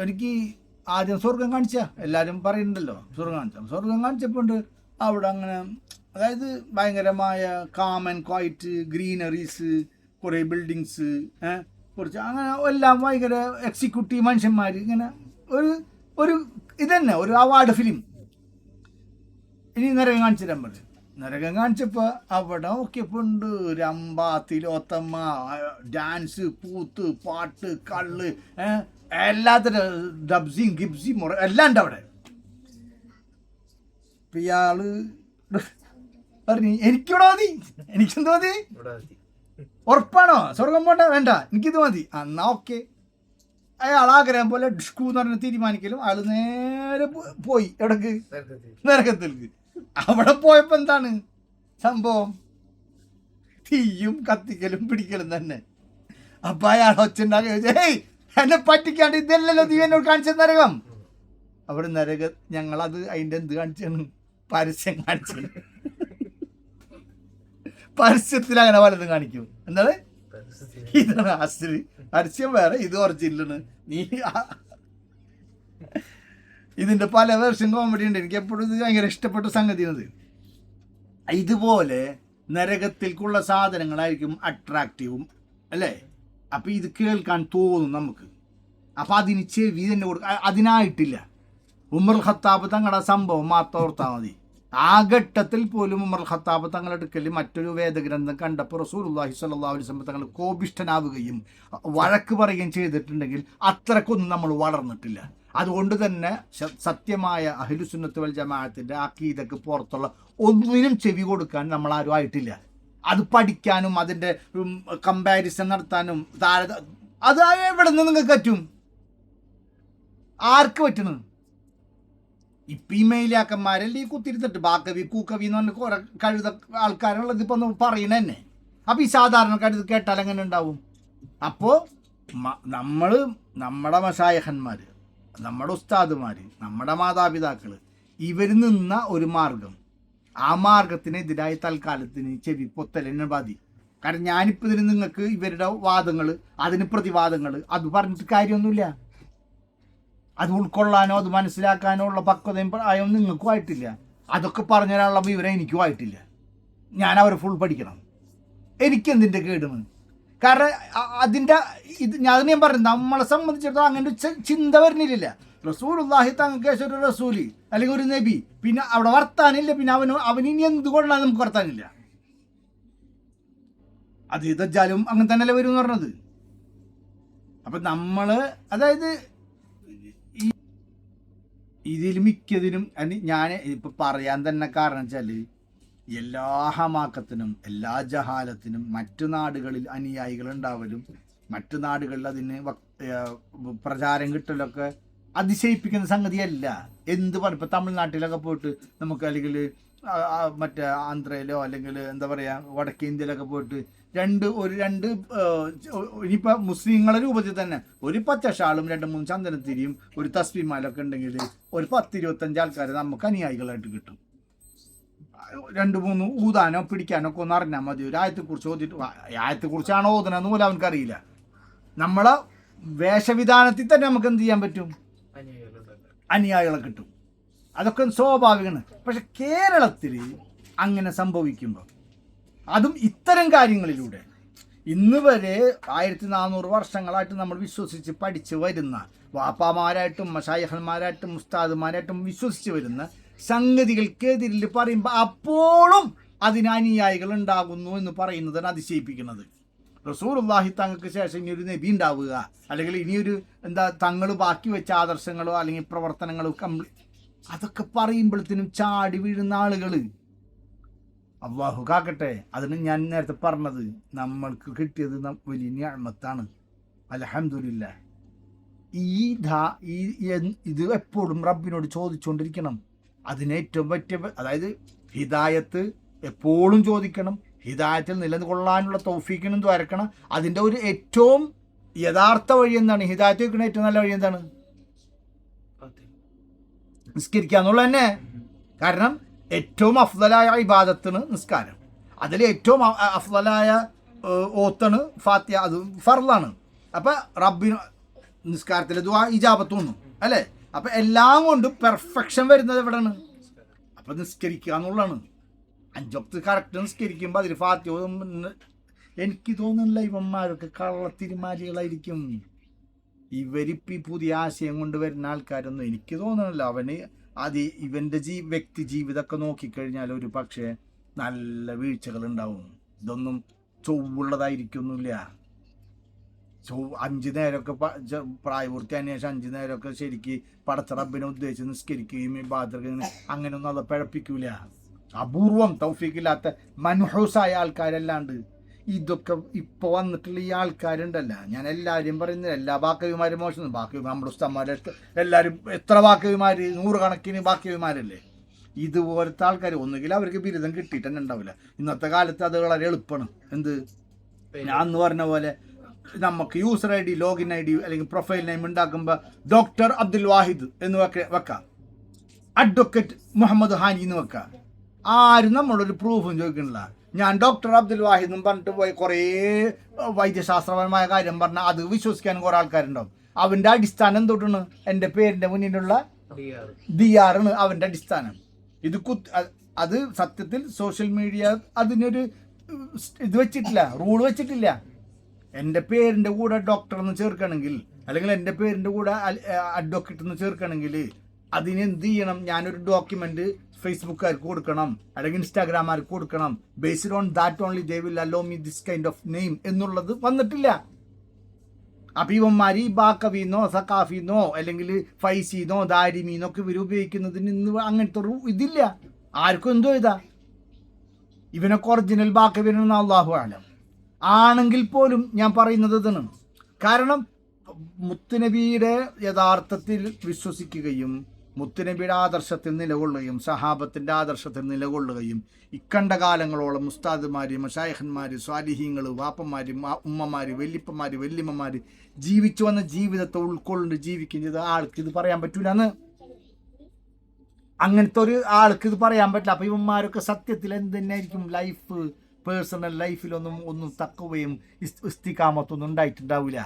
S1: എനിക്ക് ആദ്യം സ്വർഗം കാണിച്ചാൽ എല്ലാവരും പറയുന്നുണ്ടല്ലോ സ്വർഗം കാണിച്ചപ്പോൾ ഉണ്ട് അവിടെ അങ്ങനെ, അതായത് ഭയങ്കരമായ കാം ആൻഡ് ക്വൈറ്റ്, ഗ്രീനറീസ്, കുറേ ബിൽഡിങ്സ്, കുറച്ച് അങ്ങനെ എല്ലാം ഭയങ്കര എക്സിക്യൂട്ടീവ് മനുഷ്യന്മാർ, ഇങ്ങനെ ഒരു ഇതന്നെ ഒരു അവാർഡ് ഫിലിം. ഇനി നരകം കാണിച്ചു തരാൻ പറഞ്ഞു. നരകം കാണിച്ചപ്പോൾ അവിടെ നോക്കിയപ്പോൾ ഉണ്ട് രമ്പ, തിലോത്തമ്മ, ഡാൻസ്, കൂത്ത്, പാട്ട്, കള്ള്, എല്ലാത്തിനും ഡബ്സിയും ഗിബ്സിയും മുറ എല്ലാം ഉണ്ട് അവിടെ. ഇപ്പം ഇയാള് പറഞ്ഞു എനിക്കിവിടെ മതി, എനിക്കെന്ത് മതി, ഉറപ്പാണോ സ്വർഗം പോണ്ട, വേണ്ട എനിക്കിത് മതി, എന്നാ ഓക്കെ. അയാൾ ആഗ്രഹം പോലെ ഡിഷ്കൂ എന്ന് പറഞ്ഞ് തീരുമാനിക്കലും അയാൾ നേരെ പോയി എവിടേക്ക്, നരകത്തിലേക്ക്. അവിടെ പോയപ്പോൾ എന്താണ് സംഭവം, തീയും കത്തിക്കലും പിടിക്കലും തന്നെ. അപ്പം അയാൾ ഒച്ചുണ്ടാക്കി ഏയ് എന്നെ പറ്റിക്കാണ്ട് ഇതല്ലല്ലോ നീ എന്നോട് കാണിച്ച നരകം. അവിടെ ഞങ്ങളത് അതിൻ്റെ എന്ത് കാണിച്ചാണ്, പരസ്യം കാണിച്ചത്. പരസ്യത്തിൽ അങ്ങനെ പലതും കാണിക്കും. എന്താണ് ഇതാണ് അസ്ലി, പരസ്യം വേറെ, ഇത് ഒറിജിനലാണ്. നീ ഇതിൻ്റെ പല വേർഷൻ കോമഡി ഉണ്ട്. എനിക്ക് എപ്പോഴും ഇത് ഭയങ്കര ഇഷ്ടപ്പെട്ട സംഗതിയാണത്. ഇതുപോലെ നരകത്തിൽക്കുള്ള സാധനങ്ങളായിരിക്കും അട്രാക്റ്റീവും അല്ലേ. അപ്പം ഇത് കേൾക്കാൻ തോന്നും നമുക്ക്. അപ്പം അതിന് ചെവി തന്നെ അതിനായിട്ടില്ല. ഉമർ ഖത്താബ് തങ്ങളുടെ സംഭവം മാത്രം ഓർത്താൽ മതി. ആ ഘട്ടത്തിൽ പോലും ഉമർ ഖത്താബ് തങ്ങളുടെ അടുക്കൽ മറ്റൊരു വേദഗ്രന്ഥം കണ്ടപ്പോൾ റസൂലുള്ളാഹി സ്വല്ലല്ലാഹു അലൈഹി വസല്ലം തങ്ങൾ കോപിഷ്ഠനാവുകയും വഴക്ക് പറയുകയും ചെയ്തിട്ടുണ്ടെങ്കിൽ അത്രക്കൊന്നും നമ്മൾ വളർന്നിട്ടില്ല. അതുകൊണ്ട് തന്നെ സത്യമായ അഹ്ലുസുന്നത്ത് വൽ ജമാഅത്തിൻ്റെ അഖീദക്ക് പുറത്തുള്ള ഒന്നിനും ചെവി കൊടുക്കാൻ നമ്മളാരും ആയിട്ടില്ല. അത് പഠിക്കാനും അതിൻ്റെ കമ്പാരിസൺ നടത്താനും അത് എവിടെ നിന്ന് നിങ്ങൾക്ക് പറ്റും, ആർക്ക് പറ്റണം? ഇപ്പം ഈ മെയിലാക്കന്മാരല്ലേ ഈ കുത്തിരുത്തിട്ട് ബാക്കവി കൂക്കവി എന്ന് പറഞ്ഞ കുറെ കഴുത ആൾക്കാരുള്ളത് ഇപ്പം ഒന്ന് പറയണ തന്നെ. അപ്പം ഈ സാധാരണക്കാർ ഇത് കേട്ടാൽ എങ്ങനെ ഉണ്ടാവും? അപ്പോൾ നമ്മുടെ മശായഖന്മാർ, നമ്മുടെ ഉസ്താദുമാർ, നമ്മുടെ മാതാപിതാക്കൾ ഇവർ നിന്ന ഒരു മാർഗം, ആ മാർഗത്തിനെതിരായി തൽക്കാലത്തിന് ചെവി പൊത്തലിനെ ബാധി. കാരണം ഞാനിപ്പോൾ ഇതിന് നിങ്ങൾക്ക് ഇവരുടെ വാദങ്ങൾ, അതിന് പ്രതിവാദങ്ങൾ, അത് പറഞ്ഞിട്ട് കാര്യമൊന്നുമില്ല. അത് ഉൾക്കൊള്ളാനോ അത് മനസ്സിലാക്കാനോ ഉള്ള പക്വതയും പ്രായവും നിങ്ങൾക്കും ആയിട്ടില്ല. അതൊക്കെ പറഞ്ഞു തരാനുള്ള വിവരം എനിക്കും ആയിട്ടില്ല. ഞാൻ അവരെ ഫുൾ പഠിക്കണം. എനിക്കെന്തിൻ്റെ കേടുമെന്ന്. കാരണം അതിൻ്റെ ഞാൻ പറഞ്ഞു, നമ്മളെ സംബന്ധിച്ചിടത്തോളം അങ്ങനെ ഒരു ചിന്ത വരുന്നില്ല. റസൂലുള്ളാഹി തങ്ങൾക്ക് ഒരു റസൂല് അല്ലെങ്കിൽ ഒരു നബി, പിന്നെ അവിടെ വർത്താനില്ല, പിന്നെ അവനിനി എന്തുകൊണ്ടാണ് നമുക്ക് വർത്താനില്ല. അത് ദജ്ജാലും അങ്ങനെ തന്നെയല്ലേ വരും എന്ന് പറഞ്ഞത്. അപ്പം നമ്മൾ അതായത് ഇതിൽ മിക്കതിനും ഞാൻ ഇപ്പം പറയാൻ തന്നെ കാരണം വെച്ചാൽ എല്ലാ ഹമാക്കത്തിനും എല്ലാ ജഹാലത്തിനും മറ്റു നാടുകളിൽ അനുയായികൾ ഉണ്ടാവലും മറ്റു നാടുകളിൽ അതിന് പ്രചാരം കിട്ടലൊക്കെ അതിശയിപ്പിക്കുന്ന സംഗതിയല്ല. എന്ത് പറയും, ഇപ്പം തമിഴ്നാട്ടിലൊക്കെ പോയിട്ട് നമുക്ക് അല്ലെങ്കിൽ മറ്റേ ആന്ധ്രയിലോ അല്ലെങ്കിൽ എന്താ പറയുക വടക്കേ ഇന്ത്യയിലൊക്കെ പോയിട്ട് ഇനിയിപ്പോൾ മുസ്ലിങ്ങളെ രൂപത്തിൽ തന്നെ ഒരു പച്ച ഷാളും 2-3 ചന്ദനത്തിരിയും ഒരു തസ്ബീമാലൊക്കെ ഉണ്ടെങ്കിൽ ഒരു 10-25 ആൾക്കാർ നമുക്ക് അനുയായികളായിട്ട് കിട്ടും. 2-3 ഊതാനോ പിടിക്കാനോ ഒക്കെ ഒന്ന് അറിഞ്ഞാൽ മതി. ഒരു ആയത്തെക്കുറിച്ച് ഓതിട്ട് ആയത്തെക്കുറിച്ചാണോ ഓതണമെന്ന് പോലും അവനക്കറിയില്ല. നമ്മളെ വേഷവിധാനത്തിൽ തന്നെ നമുക്ക് എന്ത് ചെയ്യാൻ പറ്റും, അനുയായികളെ കിട്ടും. അതൊക്കെ സ്വാഭാവികമാണ്. പക്ഷെ കേരളത്തിൽ അങ്ങനെ സംഭവിക്കുമ്പോൾ, അതും ഇത്തരം കാര്യങ്ങളിലൂടെ ഇന്ന് വരെ 1400 വർഷങ്ങളായിട്ട് നമ്മൾ വിശ്വസിച്ച് പഠിച്ച് വരുന്ന വാപ്പാമാരായിട്ടും മശായിഖന്മാരായിട്ടും ഉസ്താദുമാരായിട്ടും വിശ്വസിച്ച് വരുന്ന സംഗതികൾക്കെതിരിൽ പറയുമ്പോൾ അപ്പോഴും അതിന് അനുയായികൾ ഉണ്ടാകുന്നു എന്ന് പറയുന്നതാണ് അതിശയിപ്പിക്കുന്നത്. റസൂലുള്ളാഹി തങ്ങൾക്ക് ശേഷം ഇനിയൊരു നബി ഉണ്ടാവുക, അല്ലെങ്കിൽ ഇനിയൊരു തങ്ങൾ ബാക്കി വെച്ച ആദർശങ്ങളോ അല്ലെങ്കിൽ പ്രവർത്തനങ്ങളോ അതൊക്കെ പറയുമ്പോഴത്തേനും ചാടി വീഴുന്ന ആളുകൾ അല്ലാഹു കാക്കട്ടെ. അതിന് ഞാൻ നേരത്തെ പറഞ്ഞത്, നമ്മൾക്ക് കിട്ടിയത് വലിയ നിഅമത്താണ്. അൽഹംദുലില്ലാഹ്. ഇത് എപ്പോഴും റബ്ബിനോട് ചോദിച്ചുകൊണ്ടിരിക്കണം. അതിന് ഏറ്റവും പറ്റിയ, അതായത് ഹിദായത്ത് എപ്പോഴും ചോദിക്കണം, ഹിദായത്തിൽ നിലകൊള്ളാനുള്ള തൗഫീക്കിനും ദ്വാരക്കണം. അതിൻ്റെ ഒരു ഏറ്റവും യഥാർത്ഥ വഴി എന്താണ്? ഹിദായത്ത് വെക്കുന്ന ഏറ്റവും നല്ല വഴി എന്താണ്? നിസ്കരിക്കുക എന്നുള്ളത് തന്നെ. കാരണം ഏറ്റവും അഫ്ദലായ ഇബാദത്തിന് നിസ്കാരം, അതിൽ ഏറ്റവും അഫ്ദലായ ഓത്താണ് ഫാത്തിഹ, അത് ഫർളാണ്. അപ്പം റബ്ബിന് നിസ്കാരത്തിൽ ദുആ ഇജാബത്ത് വന്നു അല്ലേ? അപ്പം എല്ലാം കൊണ്ടും പെർഫെക്ഷൻ വരുന്നത് എവിടെയാണ്? അപ്പം നിസ്കരിക്കുക എന്നുള്ളതാണ്. 5 വക്ത് കറക്റ്റ് നിസ്കരിക്കുമ്പോൾ അതിൽ ഫാത്തിഹ. എനിക്ക് തോന്നുന്നില്ല ഇവന്മാരൊക്കെ കള്ളത്തിരുമാലികളായിരിക്കും. ഇവരിപ്പോൾ ഈ പുതിയ ആശയം കൊണ്ടുവരുന്ന ആൾക്കാരൊന്നും എനിക്ക് തോന്നുന്നില്ല. അവന് അത് ഇവൻ്റെ വ്യക്തി ജീവിതമൊക്കെ നോക്കിക്കഴിഞ്ഞാൽ ഒരു പക്ഷേ നല്ല വീഴ്ചകളുണ്ടാവും. ഇതൊന്നും ചൊവ്വുള്ളതായിരിക്കൊന്നുമില്ല. 5 നേരമൊക്കെ പ്രായപൂർത്തി അന്വേഷിച്ച് 5 നേരമൊക്കെ ശരിക്ക് പടച്ച റബ്ബിനെ ഉദ്ദേശിച്ച് നിസ്കരിക്കുകയും ബാധകയും അങ്ങനെയൊന്നും അത് പിഴപ്പിക്കൂല. അപൂർവം തൗഫീഖില്ലാത്ത മൻഹൂസായ ആൾക്കാരല്ലാണ്ട് ഇതൊക്കെ ഇപ്പോൾ വന്നിട്ടുള്ള ഈ ആൾക്കാരുണ്ടല്ല, ഞാൻ എല്ലാവരെയും പറയുന്നില്ല, എല്ലാ ബാക്കവിമാരും മോശം. ബാക്കി നമ്മുടെ ഉസ്താന്മാരെ എല്ലാവരും എത്ര ബാക്കവിമാർ, 100 കണക്കിന് ബാക്കവിമാരല്ലേ. ഇതുപോലത്തെ ആൾക്കാർ ഒന്നുകിൽ അവർക്ക് ബിരുദം കിട്ടിയിട്ട് തന്നെ ഉണ്ടാവില്ല. ഇന്നത്തെ കാലത്ത് അത് വളരെ എളുപ്പമാണ്. എന്ത്, ഞാൻ അന്ന് പറഞ്ഞ പോലെ നമുക്ക് യൂസർ ID, ലോഗിൻ ID അല്ലെങ്കിൽ പ്രൊഫൈൽ നെയിം ഉണ്ടാക്കുമ്പോൾ ഡോക്ടർ അബ്ദുൽ വാഹിദ് എന്ന് വെക്കാം, അഡ്വക്കേറ്റ് മുഹമ്മദ് ഹാനി എന്ന് വെക്കാം. ആരും നമ്മളൊരു പ്രൂഫും ചോദിക്കണില്ല. ഞാൻ ഡോക്ടർ അബ്ദുൽ വാഹിദ് എന്നും പറഞ്ഞിട്ട് പോയി കുറേ വൈദ്യശാസ്ത്രപരമായ കാര്യം പറഞ്ഞാൽ അത് വിശ്വസിക്കാനും കുറേ ആൾക്കാരുണ്ടാവും. അവൻ്റെ അടിസ്ഥാനം തൊട്ടാണ് എൻ്റെ പേരിൻ്റെ മുന്നിലുള്ള DR ആണ് അവൻ്റെ അടിസ്ഥാനം. അത് സത്യത്തിൽ സോഷ്യൽ മീഡിയ അതിനൊരു ഇത് വെച്ചിട്ടില്ല, റൂൾ വെച്ചിട്ടില്ല. എൻ്റെ പേരിൻ്റെ കൂടെ ഡോക്ടർ എന്ന് ചേർക്കണമെങ്കിൽ, അല്ലെങ്കിൽ എൻ്റെ പേരിൻ്റെ കൂടെ അഡ്വക്കേറ്റ് എന്ന് ചേർക്കണമെങ്കിൽ അതിനെന്ത് ചെയ്യണം? ഞാനൊരു ഡോക്യുമെൻ്റ് ഫേസ്ബുക്കാർക്ക് കൊടുക്കണം, അല്ലെങ്കിൽ ഇൻസ്റ്റാഗ്രാമാർക്ക് കൊടുക്കണം. Based on that only they will hello me this kind of name എന്നുള്ളത് വന്നിട്ടില്ല. അപ്പം ഇവന്മാർ ഈ ബാക്കവിന്നോ സക്കാഫിന്നോ അല്ലെങ്കിൽ ഫൈസിന്നോ ദാരിമീന്നൊക്കെ ഇവർ ഉപയോഗിക്കുന്നതിന് ഇന്ന് അങ്ങനത്തെ ഒരു ഇതില്ല. ആർക്കും എന്തോ ഇതാ ഇവനൊക്കെ ഒറിജിനൽ ബാക്കവിനെന്ന് അള്ളാഹു ആലം. ആണെങ്കിൽ പോലും ഞാൻ പറയുന്നത് ഇതാണ്. കാരണം മുത്തുനബിയുടെ യഥാർത്ഥത്തിൽ വിശ്വസിക്കുകയും മുത്തുനബിയുടെ ആദർശത്തിൽ നിലകൊള്ളുകയും സഹാബത്തിൻ്റെ ആദർശത്തിൽ നിലകൊള്ളുകയും ഇക്കണ്ട കാലങ്ങളോളം ഉസ്താദുമാർ, മശായിഖന്മാർ, സ്വാലിഹീങ്ങൾ, വാപ്പന്മാർ, ഉമ്മമാർ, വല്യപ്പന്മാർ, വല്യമ്മമാർ ജീവിച്ചു വന്ന ജീവിതത്തെ ഉൾക്കൊള്ളുകൊണ്ട് ജീവിക്കുകയും ചെയ്ത ആൾക്ക് ഇത് പറയാൻ പറ്റൂലെന്ന്. അങ്ങനത്തെ ഒരു ആൾക്ക് ഇത് പറയാൻ പറ്റില്ല. അപ്പം ഇവന്മാരൊക്കെ സത്യത്തിൽ എന്തെന്നായിരിക്കും ലൈഫ്, പേഴ്സണൽ ലൈഫിലൊന്നും തക്കവയും ഇസ്തിഖാമത്തൊന്നും ഉണ്ടായിട്ടുണ്ടാവില്ല.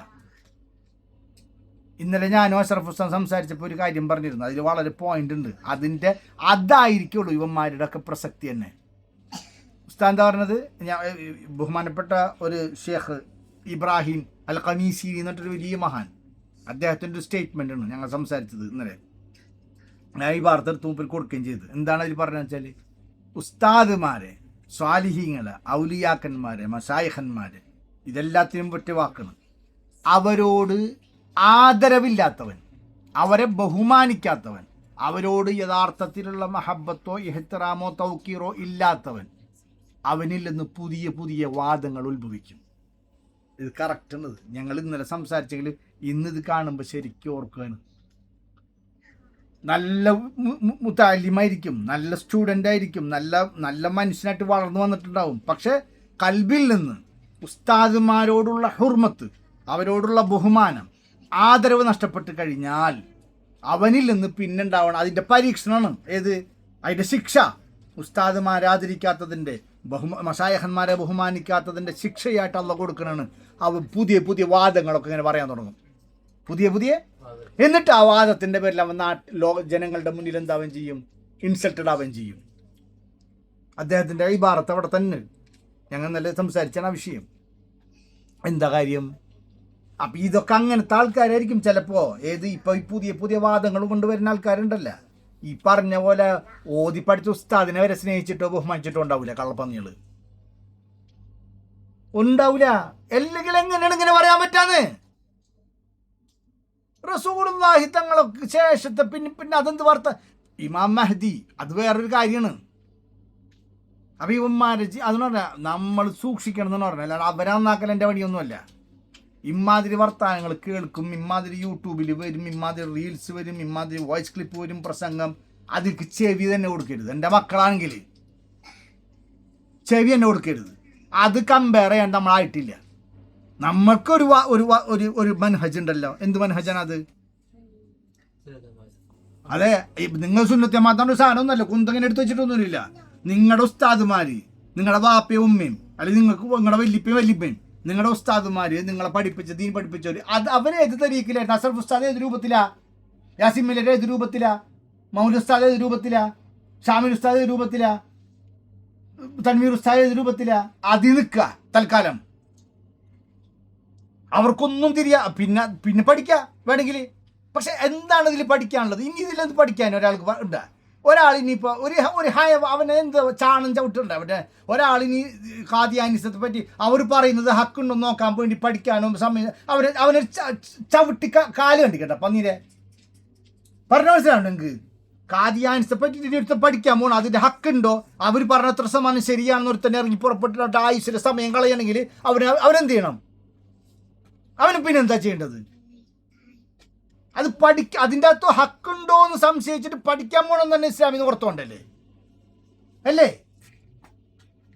S1: ഇന്നലെ ഞാനും അഷ്റഫ് ഹുസ്താൻ സംസാരിച്ചപ്പോൾ ഒരു കാര്യം പറഞ്ഞിരുന്നു, അതിൽ വളരെ പോയിന്റ് ഉണ്ട്. അതായിരിക്കുള്ളൂ ഇവന്മാരുടെ ഒക്കെ പ്രസക്തി തന്നെ. ഉസ്താദ് എന്താ പറഞ്ഞത്? ഞാൻ ബഹുമാനപ്പെട്ട ഒരു ഷേഖ് ഇബ്രാഹിം അൽ ഖമീസി എന്നിട്ടൊരു വലിയ മഹാൻ, അദ്ദേഹത്തിൻ്റെ ഒരു സ്റ്റേറ്റ്മെൻ്റ് ആണ് ഞങ്ങൾ സംസാരിച്ചത് ഇന്നലെ. ഞാൻ ഈ വാർത്ത എടുത്ത് മൂപ്പർ കൊടുക്കുകയും ചെയ്തത്. എന്താണ് അതിൽ പറഞ്ഞതെന്ന് വെച്ചാൽ, ഉസ്താദുമാരെ, സ്വാലിഹീങ്ങളെ, ഔലിയാക്കന്മാരെ, മശായിഖന്മാരെ, ഇതെല്ലാത്തിനും പറ്റിയ വാക്കാണ്. അവരോട് ആദരവില്ലാത്തവൻ, അവരെ ബഹുമാനിക്കാത്തവൻ, അവരോട് യഥാർത്ഥത്തിലുള്ള മഹബത്തോ ഇഹ്തിറാമോ തൗക്കീറോ ഇല്ലാത്തവൻ, അവനിൽ നിന്ന് പുതിയ പുതിയ വാദങ്ങൾ ഉത്ഭവിക്കും. ഇത് കറക്റ്റാണ്. ഞങ്ങൾ ഇന്നലെ സംസാരിച്ചെങ്കിൽ ഇന്നിത് കാണുമ്പോൾ ശരിക്കും ഓർക്കുകയാണ്. നല്ല മുതാലിമായിരിക്കും, നല്ല സ്റ്റുഡൻ്റ് ആയിരിക്കും, നല്ല മനുഷ്യനായിട്ട് വളർന്നു വന്നിട്ടുണ്ടാവും. പക്ഷെ കൽബിൽ നിന്ന് ഉസ്താദുമാരോടുള്ള ഹുർമത്ത്, അവരോടുള്ള ബഹുമാനം, ആദരവ് നഷ്ടപ്പെട്ട് കഴിഞ്ഞാൽ അവനിൽ നിന്ന് പിന്നുണ്ടാവണം അതിൻ്റെ പരീക്ഷണമാണ്. ഏത്? അതിൻ്റെ ശിക്ഷ. ഉസ്താദുമാരെ ആദരിക്കാത്തതിൻ്റെ, മശായിഖന്മാരെ ബഹുമാനിക്കാത്തതിൻ്റെ ശിക്ഷയായിട്ട് അള്ളാഹ് കൊടുക്കണതാണ്. അവ പുതിയ പുതിയ വാദങ്ങളൊക്കെ ഇങ്ങനെ പറയാൻ തുടങ്ങും, പുതിയ. എന്നിട്ട് ആ വാദത്തിൻ്റെ പേരിൽ അവൻ ജനങ്ങളുടെ മുന്നിൽ എന്താവൻ ചെയ്യും? ഇൻസൾട്ടഡ് ആവുകയും ചെയ്യും. അദ്ദേഹത്തിൻ്റെ ഈ ഭാരത്ത് അവിടെ തന്നെ ഞങ്ങൾ നല്ല സംസാരിച്ചാണ് ആ വിഷയം. എന്താ കാര്യം? അപ്പം ഇതൊക്കെ അങ്ങനത്തെ ആൾക്കാരായിരിക്കും ചിലപ്പോൾ. ഇപ്പോൾ ഈ പുതിയ വാദങ്ങൾ കൊണ്ടുവരുന്ന ആൾക്കാരുണ്ടല്ല, ഈ പറഞ്ഞ പോലെ ഓതി പഠിച്ച ഉസ്താദിനെ വരെ സ്നേഹിച്ചിട്ടോ ബഹുമാനിച്ചിട്ടോ ഉണ്ടാവില്ല. കള്ളപ്പന്നികൾ ഉണ്ടാവില്ല. അല്ലെങ്കിൽ എങ്ങനെയാണ് ഇങ്ങനെ പറയാൻ പറ്റാന്ന്? റസൂലുള്ളാഹി തങ്ങൾക്ക് ശേഷത്തെ പിന്നെ അതെന്ത് വാർത്ത? ഇമാം മഹ്ദി, അത് വേറൊരു കാര്യമാണ്. അപ്പം ഇവന്മാരെ അതെന്ന് പറഞ്ഞാൽ നമ്മൾ സൂക്ഷിക്കണം എന്ന് പറഞ്ഞാൽ, അല്ലാതെ അവരെ നന്നാക്കൽ എൻ്റെ പണിയൊന്നുമല്ല. ഇമാതിരി വർത്താനങ്ങൾ കേൾക്കും, ഇമാതിരി യൂട്യൂബിൽ വരും, ഇമാതിരി റീൽസ് വരും, ഇമാതിരി വോയിസ് ക്ലിപ്പ് വരും, പ്രസംഗം. അതിക്ക് ചെവി തന്നെ കൊടുക്കരുത്. എൻ്റെ മക്കളാണെങ്കിൽ ചെവി തന്നെ കൊടുക്കരുത്. അത് കമ്പയർ ചെയ്യാൻ നമ്മളായിട്ടില്ല. നമ്മൾക്കൊരു ഒരു മനഹജ് ഉണ്ടല്ലോ. എന്ത് മനഹജാണ് അത്? അതെ, നിങ്ങൾ സുന്നത്തെ മാത്രം സാധനമൊന്നുമല്ല, കുന്തങ്ങനെ എടുത്ത് വെച്ചിട്ടൊന്നുമില്ല. നിങ്ങളുടെ ഉസ്താദുമാര്, നിങ്ങളുടെ വാപ്പയും ഉമ്മയും, അല്ലെങ്കിൽ നിങ്ങൾക്ക് നിങ്ങളുടെ വല്യപ്പയും നിങ്ങളുടെ ഉസ്താദുമാര് നിങ്ങളെ പഠിപ്പിച്ച ദീൻ പഠിപ്പിച്ചവര്, അത് അവരേത് തരീക്കില്ല. നസർ ഉസ്താദ് ഏത് രൂപത്തിലാ? യാസിമിലെ ഏത് രൂപത്തിലാ? മൗലി ഉസ്താദ് ഏത് രൂപത്തിലാ? ഷാമിൽ ഉസ്താദ് ഏത് രൂപത്തിലാ? തൻവീർ ഉസ്താദ് ഏത് രൂപത്തിലാ? അതിൽ നിൽക്കുക തൽക്കാലം. അവർക്കൊന്നും പിന്നെ പഠിക്കുക വേണമെങ്കിൽ. പക്ഷെ എന്താണ് ഇതിൽ പഠിക്കാനുള്ളത്? ഇനി ഇതിലെന്ത് പഠിക്കാൻ ഒരാൾക്ക് ഉണ്ട്? ഒരാളിനിപ്പോൾ ഒരു അവനെ എന്ത് ചാണം ചവിട്ടുണ്ട് അവൻ്റെ. ഒരാളിനി ഖാദിയാനിസത്തെ പറ്റി അവർ പറയുന്നത് ഹക്കുണ്ടോ നോക്കാൻ വേണ്ടി പഠിക്കാനോ സമയം അവനെ ചവിട്ടി കാല് കണ്ടിക്കട്ടെ പന്നീരെ. പറഞ്ഞ മനസ്സിലാണ് നിങ്ങൾക്ക്? ഖാദിയാനിസത്തെ പറ്റി എടുത്ത് പഠിക്കാൻ പോകണം. അതിൻ്റെ ഹക്കുണ്ടോ, അവർ പറഞ്ഞത്ര സമാനം ശരിയാണെന്ന് ഒരു തന്നെ ഇറങ്ങി പുറപ്പെട്ടിട്ട് ആയുസിലെ സമയം കളയണമെങ്കിൽ അവനെന്ത് ചെയ്യണം? അവന് പിന്നെന്താ ചെയ്യേണ്ടത്? അത് അതിൻ്റെ അകത്ത് ഹക്കുണ്ടോ എന്ന് സംശയിച്ചിട്ട് പഠിക്കാൻ പോകണമെന്ന് തന്നെ ഇസ്ലാമിന്ന് പുറത്തോണ്ടല്ലേ അല്ലേ?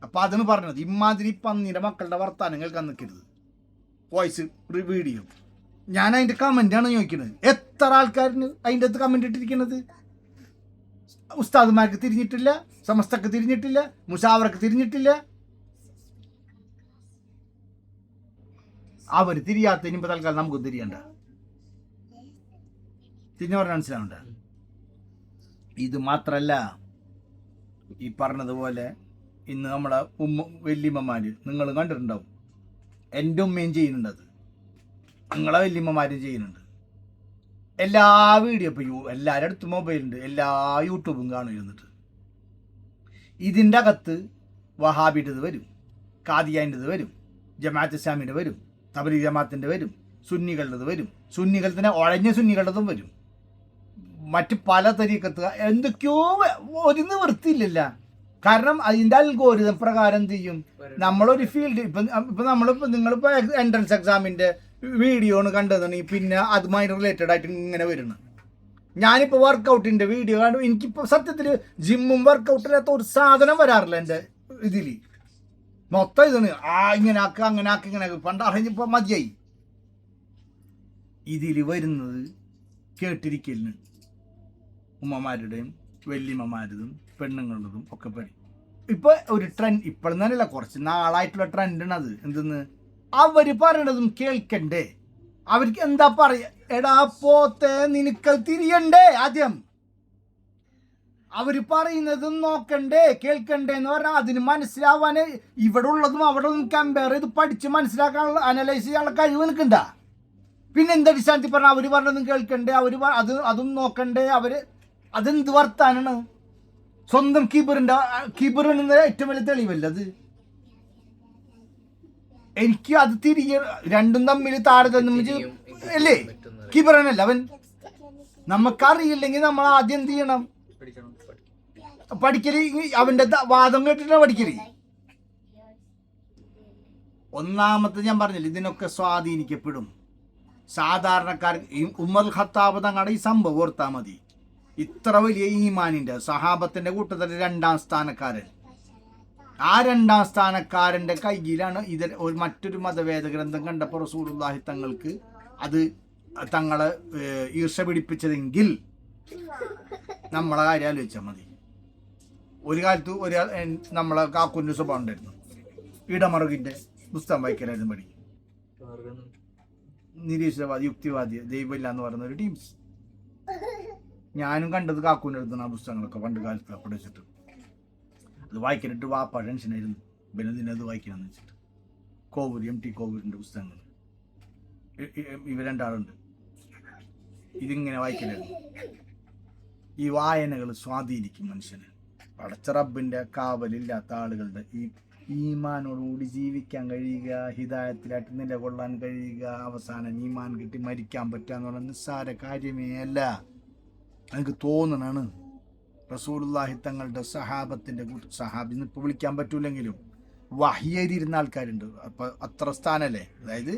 S1: അപ്പം അതാണ് പറഞ്ഞത്. ഇമാതിരി പന്നീൻ്റെ മക്കളുടെ വർത്താനങ്ങൾ നിൽക്കരുത്. വോയിസ് വീഡിയോ ഞാൻ അതിൻ്റെ കമൻ്റാണ് ചോദിക്കുന്നത്. എത്ര ആൾക്കാരിന് അതിൻ്റെ അകത്ത് കമൻ്റ് ഇട്ടിരിക്കുന്നത്? ഉസ്താദുമാർക്ക് തിരിഞ്ഞിട്ടില്ല, സമസ്തക്ക് തിരിഞ്ഞിട്ടില്ല, മുഷാവറക്ക് തിരിഞ്ഞിട്ടില്ല. അവർ തിരിയാത്തതിന് ഇപ്പോൾ തൽക്കാലം നമുക്ക് തിരിയണ്ട. തിരിഞ്ഞു പറഞ്ഞാൽ മനസ്സിലാവണ്ട. ഇത് മാത്രല്ല, ഈ പറഞ്ഞതുപോലെ ഇന്ന് നമ്മളെ വല്യമ്മമാര് നിങ്ങൾ കണ്ടിട്ടുണ്ടാവും. എൻ്റെ ഉമ്മയും ചെയ്യുന്നുണ്ട്, അത് നിങ്ങളെ വല്യമ്മമാരും ചെയ്യുന്നുണ്ട്. എല്ലാ വീഡിയോ ഇപ്പോൾ എല്ലാവരുടെ അടുത്തും മൊബൈലുണ്ട്, എല്ലാ യൂട്യൂബും കാണുന്നിട്ട്. ഇതിൻ്റെ അകത്ത് വഹാബിൻ്റെത് വരും, ഖാദിയാൻ്റെത് വരും, ജമാഅത്ത് ഇസ്ലാമിൻ്റെ വരും, തബ്ലീഗ് ജമാഅത്തിൻ്റെ വരും, സുന്നികളുടേത് വരും, സുന്നികൾ തന്നെ ഉഴഞ്ഞ സുന്നികളുടേതും വരും, മറ്റ് പല തരീക്കത്ത് എന്തൊക്കെയോ ഒരു നിവൃത്തിയില്ലല്ല. കാരണം അതിൻ്റെ അൽഗോരിതം പ്രകാരം എന്ത് ചെയ്യും? നമ്മളൊരു ഫീൽഡ് ഇപ്പം നമ്മളിപ്പോൾ നിങ്ങളിപ്പോൾ എൻട്രൻസ് എക്സാമിൻ്റെ വീഡിയോ ആണ് കണ്ടതെന്നുണ്ടെങ്കിൽ പിന്നെ അതുമായി റിലേറ്റഡ് ആയിട്ട് ഇങ്ങനെ വരുന്നത്. ഞാനിപ്പോൾ വർക്കൗട്ടിൻ്റെ വീഡിയോ കണ്ടു. എനിക്കിപ്പോൾ സത്യത്തിൽ ജിമ്മും വർക്കൗട്ടിനകത്ത് ഒരു സാധനം വരാറില്ല എൻ്റെ ഇതിൽ. മൊത്തം ഇതാണ് ഇങ്ങനെ ആക്കുക, അങ്ങനെ ആക്കുക, ഇങ്ങനെ പണ്ട് അറിഞ്ഞപ്പോൾ മതിയായി. ഇതിൽ വരുന്നത് കേട്ടിരിക്കലിന് ഉമ്മമാരുടെയും വല്യമ്മമാരുടെയും പെണ്ണുങ്ങളുടേതും ഒക്കെ പടി. ഇപ്പോൾ ഒരു ട്രെൻഡ്, ഇപ്പോഴെന്നല്ല കുറച്ച് നാളായിട്ടുള്ള ട്രെൻഡാണ് അത്. എന്തെന്ന് അവർ പറയണതും കേൾക്കണ്ടേ? അവർക്ക് എന്താ പറയുക? എടാ പോത്തെ, നിനക്ക് തിരിയണ്ടേ? ആദ്യം അവർ പറയുന്നതും നോക്കണ്ടേ, കേൾക്കണ്ടേ എന്ന് പറഞ്ഞാൽ അതിന് മനസ്സിലാവാൻ ഇവിടെ ഉള്ളതും അവിടെ ഉള്ളതും കമ്പയർ ചെയ്ത് പഠിച്ച് മനസ്സിലാക്കാനുള്ള അനലൈസ് ചെയ്യാനുള്ള കഴിവ് നിൽക്കണ്ട. പിന്നെ എന്തടിസ്ഥാനത്തിൽ പറഞ്ഞാൽ അവർ പറഞ്ഞതും കേൾക്കണ്ടേ, അതും നോക്കണ്ടേ? അതെന്ത് വർത്താനാണ്? സ്വന്തം കിബറിന് ഏറ്റവും വലിയ തെളിവല്ല അത്. എനിക്ക് അത് തിരികെ രണ്ടും തമ്മിൽ താരതമ്യം അല്ലേ? കിബറനല്ല അവൻ. നമുക്കറിയില്ലെങ്കിൽ നമ്മൾ ആദ്യം എന്ത് ചെയ്യണം? പഠിക്കല്. അവന്റെ വാദം കേട്ടിട്ടാണ് പഠിക്കല്. ഒന്നാമത്തെ ഞാൻ പറഞ്ഞില്ല, ഇതിനൊക്കെ സ്വാധീനിക്കപ്പെടും സാധാരണക്കാർ. ഉമർ ഖത്താബ് തങ്ങളുടെ ഈ സംഭവം ഓർത്താൽ മതി. ഇത്ര വലിയ ഈമാനിന്റെ സഹാബത്തിന്റെ കൂട്ടത്തിൽ 2ാം സ്ഥാനക്കാരൻ. ആ 2ാം സ്ഥാനക്കാരൻ്റെ കയ്യിലാണ് മറ്റൊരു മതവേദ ഗ്രന്ഥം കണ്ടപ്പോൾ റസൂലുള്ളാഹി തങ്ങൾക്ക് അത് തങ്ങളെ ഈർഷ പിടിപ്പിച്ചതെങ്കിൽ നമ്മളെ കാര്യം ആലോചിച്ചാൽ മതി. ഒരു കാലത്ത് നമ്മളെ കാക്കൂൻ്റെ സ്വഭാവം ഉണ്ടായിരുന്നു. ഇടമറുകിൻ്റെ പുസ്തകം വായിക്കലായിരുന്നു പഠിക്കും. നിരീശ്വരവാദി, യുക്തിവാദി, ദൈവമില്ല എന്ന് പറയുന്ന ഒരു ടീംസ്. ഞാനും കണ്ടത് കാക്കൂൻ്റെ അടുത്താണ് ആ പുസ്തകങ്ങളൊക്കെ പണ്ട് കാലത്ത് പഠിച്ചിട്ട്. അത് വായിക്കാനിട്ട് വാപ്പ ടെൻഷനായിരുന്നു, ബലദിനത് വായിക്കണമെന്ന് വെച്ചിട്ട്. കോവൂർ, MT കോവൂരിൻ്റെ പുസ്തകങ്ങൾ ഇവ 2 ആളുണ്ട്. ഇതിങ്ങനെ വായിക്കലായിരുന്നു. ഈ വായനകൾ സ്വാധീനിക്കും മനുഷ്യനെ. പടച്ച റബ്ബിൻ്റെ കാവലില്ലാത്ത ആളുകളുടെ ഈ ഈമാനോടുകൂടി ജീവിക്കാൻ കഴിയുക, ഹിദായത്തിലായിട്ട് നിലകൊള്ളാൻ കഴിയുക, അവസാനം ഈമാൻ കിട്ടി മരിക്കാൻ പറ്റുക എന്ന് പറഞ്ഞാൽ നിസ്സാര കാര്യമേ അല്ല. എനിക്ക് തോന്നണാണ് റസൂലുള്ളാഹി തങ്ങളുടെ സഹാബത്തിൻ്റെ സഹാബിന്ന് ഇപ്പോൾ വിളിക്കാൻ പറ്റൂലെങ്കിലും വഹിയരിയിരുന്ന ആൾക്കാരുണ്ട്. അപ്പം അത്ര സ്ഥാനമല്ലേ? അതായത്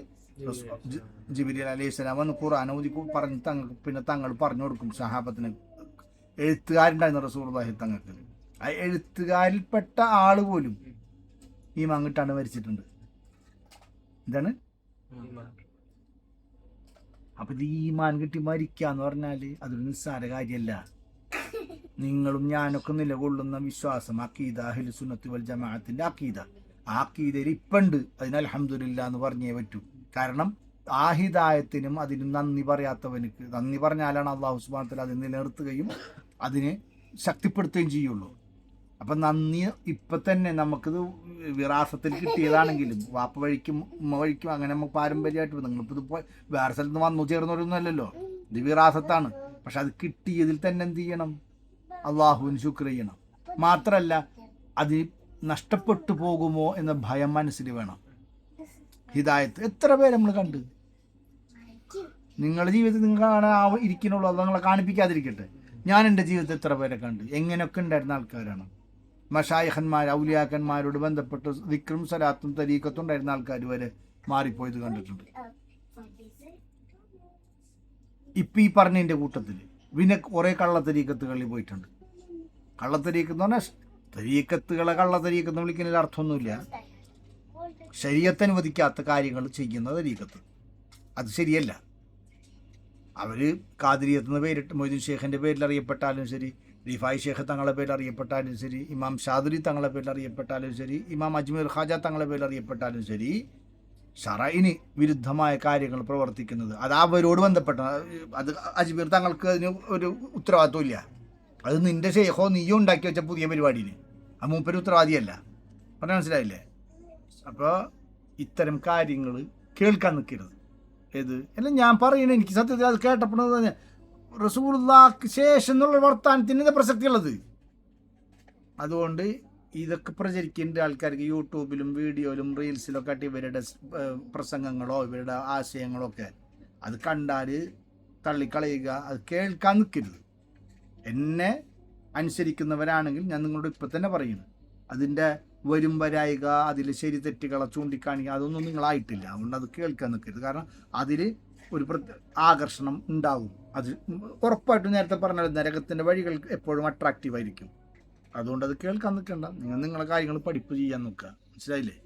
S1: ജിബ്രീൽ അലൈഹി സ്വലാം വന്ന് ഖുർആൻ ഓതി പറഞ്ഞ് പിന്നെ തങ്ങൾ പറഞ്ഞു കൊടുക്കും സഹാബത്തിന്. എഴുത്തുകാരുണ്ടായിരുന്നു റസൂലുള്ളാഹി തങ്ങൾക്ക്. ആ എഴുത്തുകാരിൽപ്പെട്ട ആള് പോലും ഈമാൻ കിട്ടാണ്ട് മരിച്ചിട്ടുണ്ട്. എന്താണ്? അപ്പൊ ഇത് ഈമാൻ കിട്ടി മരിക്കുക എന്ന് പറഞ്ഞാല് അതൊരു നിസ്സാര കാര്യമല്ല. നിങ്ങളും ഞാനൊക്കെ നിലകൊള്ളുന്ന വിശ്വാസം അഖീദ അഹ്ലു സുന്നത്തി വൽ ജമാഅത്തിന്റെ അഖീദ, ആ അഖീദയിൽ ഇപ്പുണ്ട്. അതിന് അൽഹംദുലില്ലാ എന്ന് പറഞ്ഞേ പറ്റൂ. കാരണം ആ ഹിദായത്തിനും അതിനും നന്ദി പറയാത്തവനക്ക് നന്ദി പറഞ്ഞാലാണ് അല്ലാഹു സുബ്ഹാനഹു വ തആല അതിനെ നിലനിർത്തുകയും അതിനെ ശക്തിപ്പെടുത്തുകയും ചെയ്യുള്ളൂ. അപ്പം നന്ദി ഇപ്പം തന്നെ നമുക്കിത് വിറാസത്തിൽ കിട്ടിയതാണെങ്കിലും വാപ്പ വഴിക്കും ഉമ്മ വഴിക്കും അങ്ങനെ നമുക്ക് പാരമ്പര്യമായിട്ട് നിങ്ങളിപ്പോൾ ഇത് വേറെ സ്ഥലത്ത് നിന്ന് വന്നു ചേർന്നവരൊന്നുമല്ലല്ലോ, ഇത് വിറാസത്താണ്. പക്ഷെ അത് കിട്ടിയതിൽ തന്നെ എന്ത് ചെയ്യണം? അള്ളാഹുവിന് ശുക്ർ ചെയ്യണം. മാത്രമല്ല അത് നഷ്ടപ്പെട്ടു പോകുമോ എന്ന ഭയം മനസ്സിൽ വേണം. ഹിദായത്ത് എത്ര പേര് നമ്മൾ കണ്ട്, നിങ്ങളുടെ ജീവിതത്തിൽ നിങ്ങൾ കാണാൻ ഇരിക്കണുള്ളൂ, അത് നിങ്ങളെ കാണിപ്പിക്കാതിരിക്കട്ടെ. ഞാൻ എൻ്റെ ജീവിതത്തിൽ എത്ര പേരെ കണ്ട്, എങ്ങനെയൊക്കെ ഉണ്ടായിരുന്ന ആൾക്കാരാണ്. മഷായിഖന്മാർ ഔലിയാക്കന്മാരോട് ബന്ധപ്പെട്ട് ദിക്റും സലാത്തും തരീക്കത്തും ഉണ്ടായിരുന്ന ആൾക്കാർ വരെ മാറിപ്പോയത് കണ്ടിട്ടുണ്ട്. ഇപ്പം ഈ പറഞ്ഞതിൻ്റെ കൂട്ടത്തിൽ പിന്നെ കുറേ കള്ളത്തരീക്കത്തുകളിൽ പോയിട്ടുണ്ട്. കള്ളത്തരീക്കെന്ന് പറഞ്ഞാൽ തരീക്കത്തുകളെ കള്ളത്തരീക്കെന്ന് വിളിക്കുന്നതിൽ അർത്ഥമൊന്നുമില്ല. ശരീഅത്ത് അനുവദിക്കാത്ത കാര്യങ്ങൾ ചെയ്യുന്ന തരീക്കത്ത് അത് ശരിയല്ല. അവർ ഖാദിരിയത്ത് പേരിട്ട് മൊയ്തീൻ ഷേഖിൻ്റെ പേരിൽ അറിയപ്പെട്ടാലും ശരി, റിഫായി ഷേഖ് തങ്ങളെ പേരിൽ അറിയപ്പെട്ടാലും ശരി, ഇമാം ഷാദുലി തങ്ങളെ പേരിൽ അറിയപ്പെട്ടാലും ശരി, ഇമാം അജ്മീർ ഖാജ തങ്ങളെ പേരിൽ അറിയപ്പെട്ടാലും ശരി, ഷറഇന് വിരുദ്ധമായ കാര്യങ്ങൾ പ്രവർത്തിക്കുന്നത് അത് അവരോട് ബന്ധപ്പെട്ട, അത് അജ്മീർ തങ്ങൾക്ക് അതിന് ഒരു ഉത്തരവാദിത്വം ഇല്ല. അത് നിൻ്റെ ഷെയ്ഖോ നീയോ ഉണ്ടാക്കി വെച്ച പുതിയ പരിപാടിയിൽ ആ മൂപ്പര് ഉത്തരവാദിയല്ല. പറഞ്ഞാൽ മനസ്സിലായില്ലേ? അപ്പോൾ ഇത്തരം കാര്യങ്ങൾ കേൾക്കാൻ നിൽക്കരുത്. ഏത് അല്ല ഞാൻ പറയണേ, എനിക്ക് സത്യത്തിൽ അത് കേട്ടപ്പോൾ തന്നെ റസൂലുള്ളാഹിക്ക് ശേഷം എന്നുള്ള വർത്താനത്തിന് പ്രസക്തിയുള്ളത്. അതുകൊണ്ട് ഇതൊക്കെ പ്രചരിക്കേണ്ട ആൾക്കാർക്ക് യൂട്യൂബിലും വീഡിയോയിലും റീൽസിലൊക്കെ ആയിട്ട് ഇവരുടെ പ്രസംഗങ്ങളോ ഇവരുടെ ആശയങ്ങളോ ഒക്കെ അത് കണ്ടാൽ തള്ളിക്കളയുക, അത് കേൾക്കാൻ നിൽക്കരുത്. എന്നെ അനുസരിക്കുന്നവരാണെങ്കിൽ ഞാൻ നിങ്ങളോട് ഇപ്പം തന്നെ പറയുന്നു, അതിൻ്റെ വരും വരായിക അതിൽ ശരി തെറ്റുകളെ ചൂണ്ടിക്കാണിക്കുക അതൊന്നും നിങ്ങളായിട്ടില്ല. അതുകൊണ്ട് അത് കേൾക്കാൻ നിൽക്കരുത്. കാരണം അതിൽ ഒരു ആകർഷണം ഉണ്ടാവും. അത് ഉറപ്പായിട്ടും നേരത്തെ പറഞ്ഞ നരകത്തിൻ്റെ വഴികൾ എപ്പോഴും അട്രാക്റ്റീവായിരിക്കും. അതുകൊണ്ട് അത് കേൾക്കാൻ നിൽക്കണ്ട. നിങ്ങൾ നിങ്ങളെ കാര്യങ്ങൾ പഠിപ്പ് ചെയ്യാൻ നോക്കുക. മനസ്സിലായില്ലേ?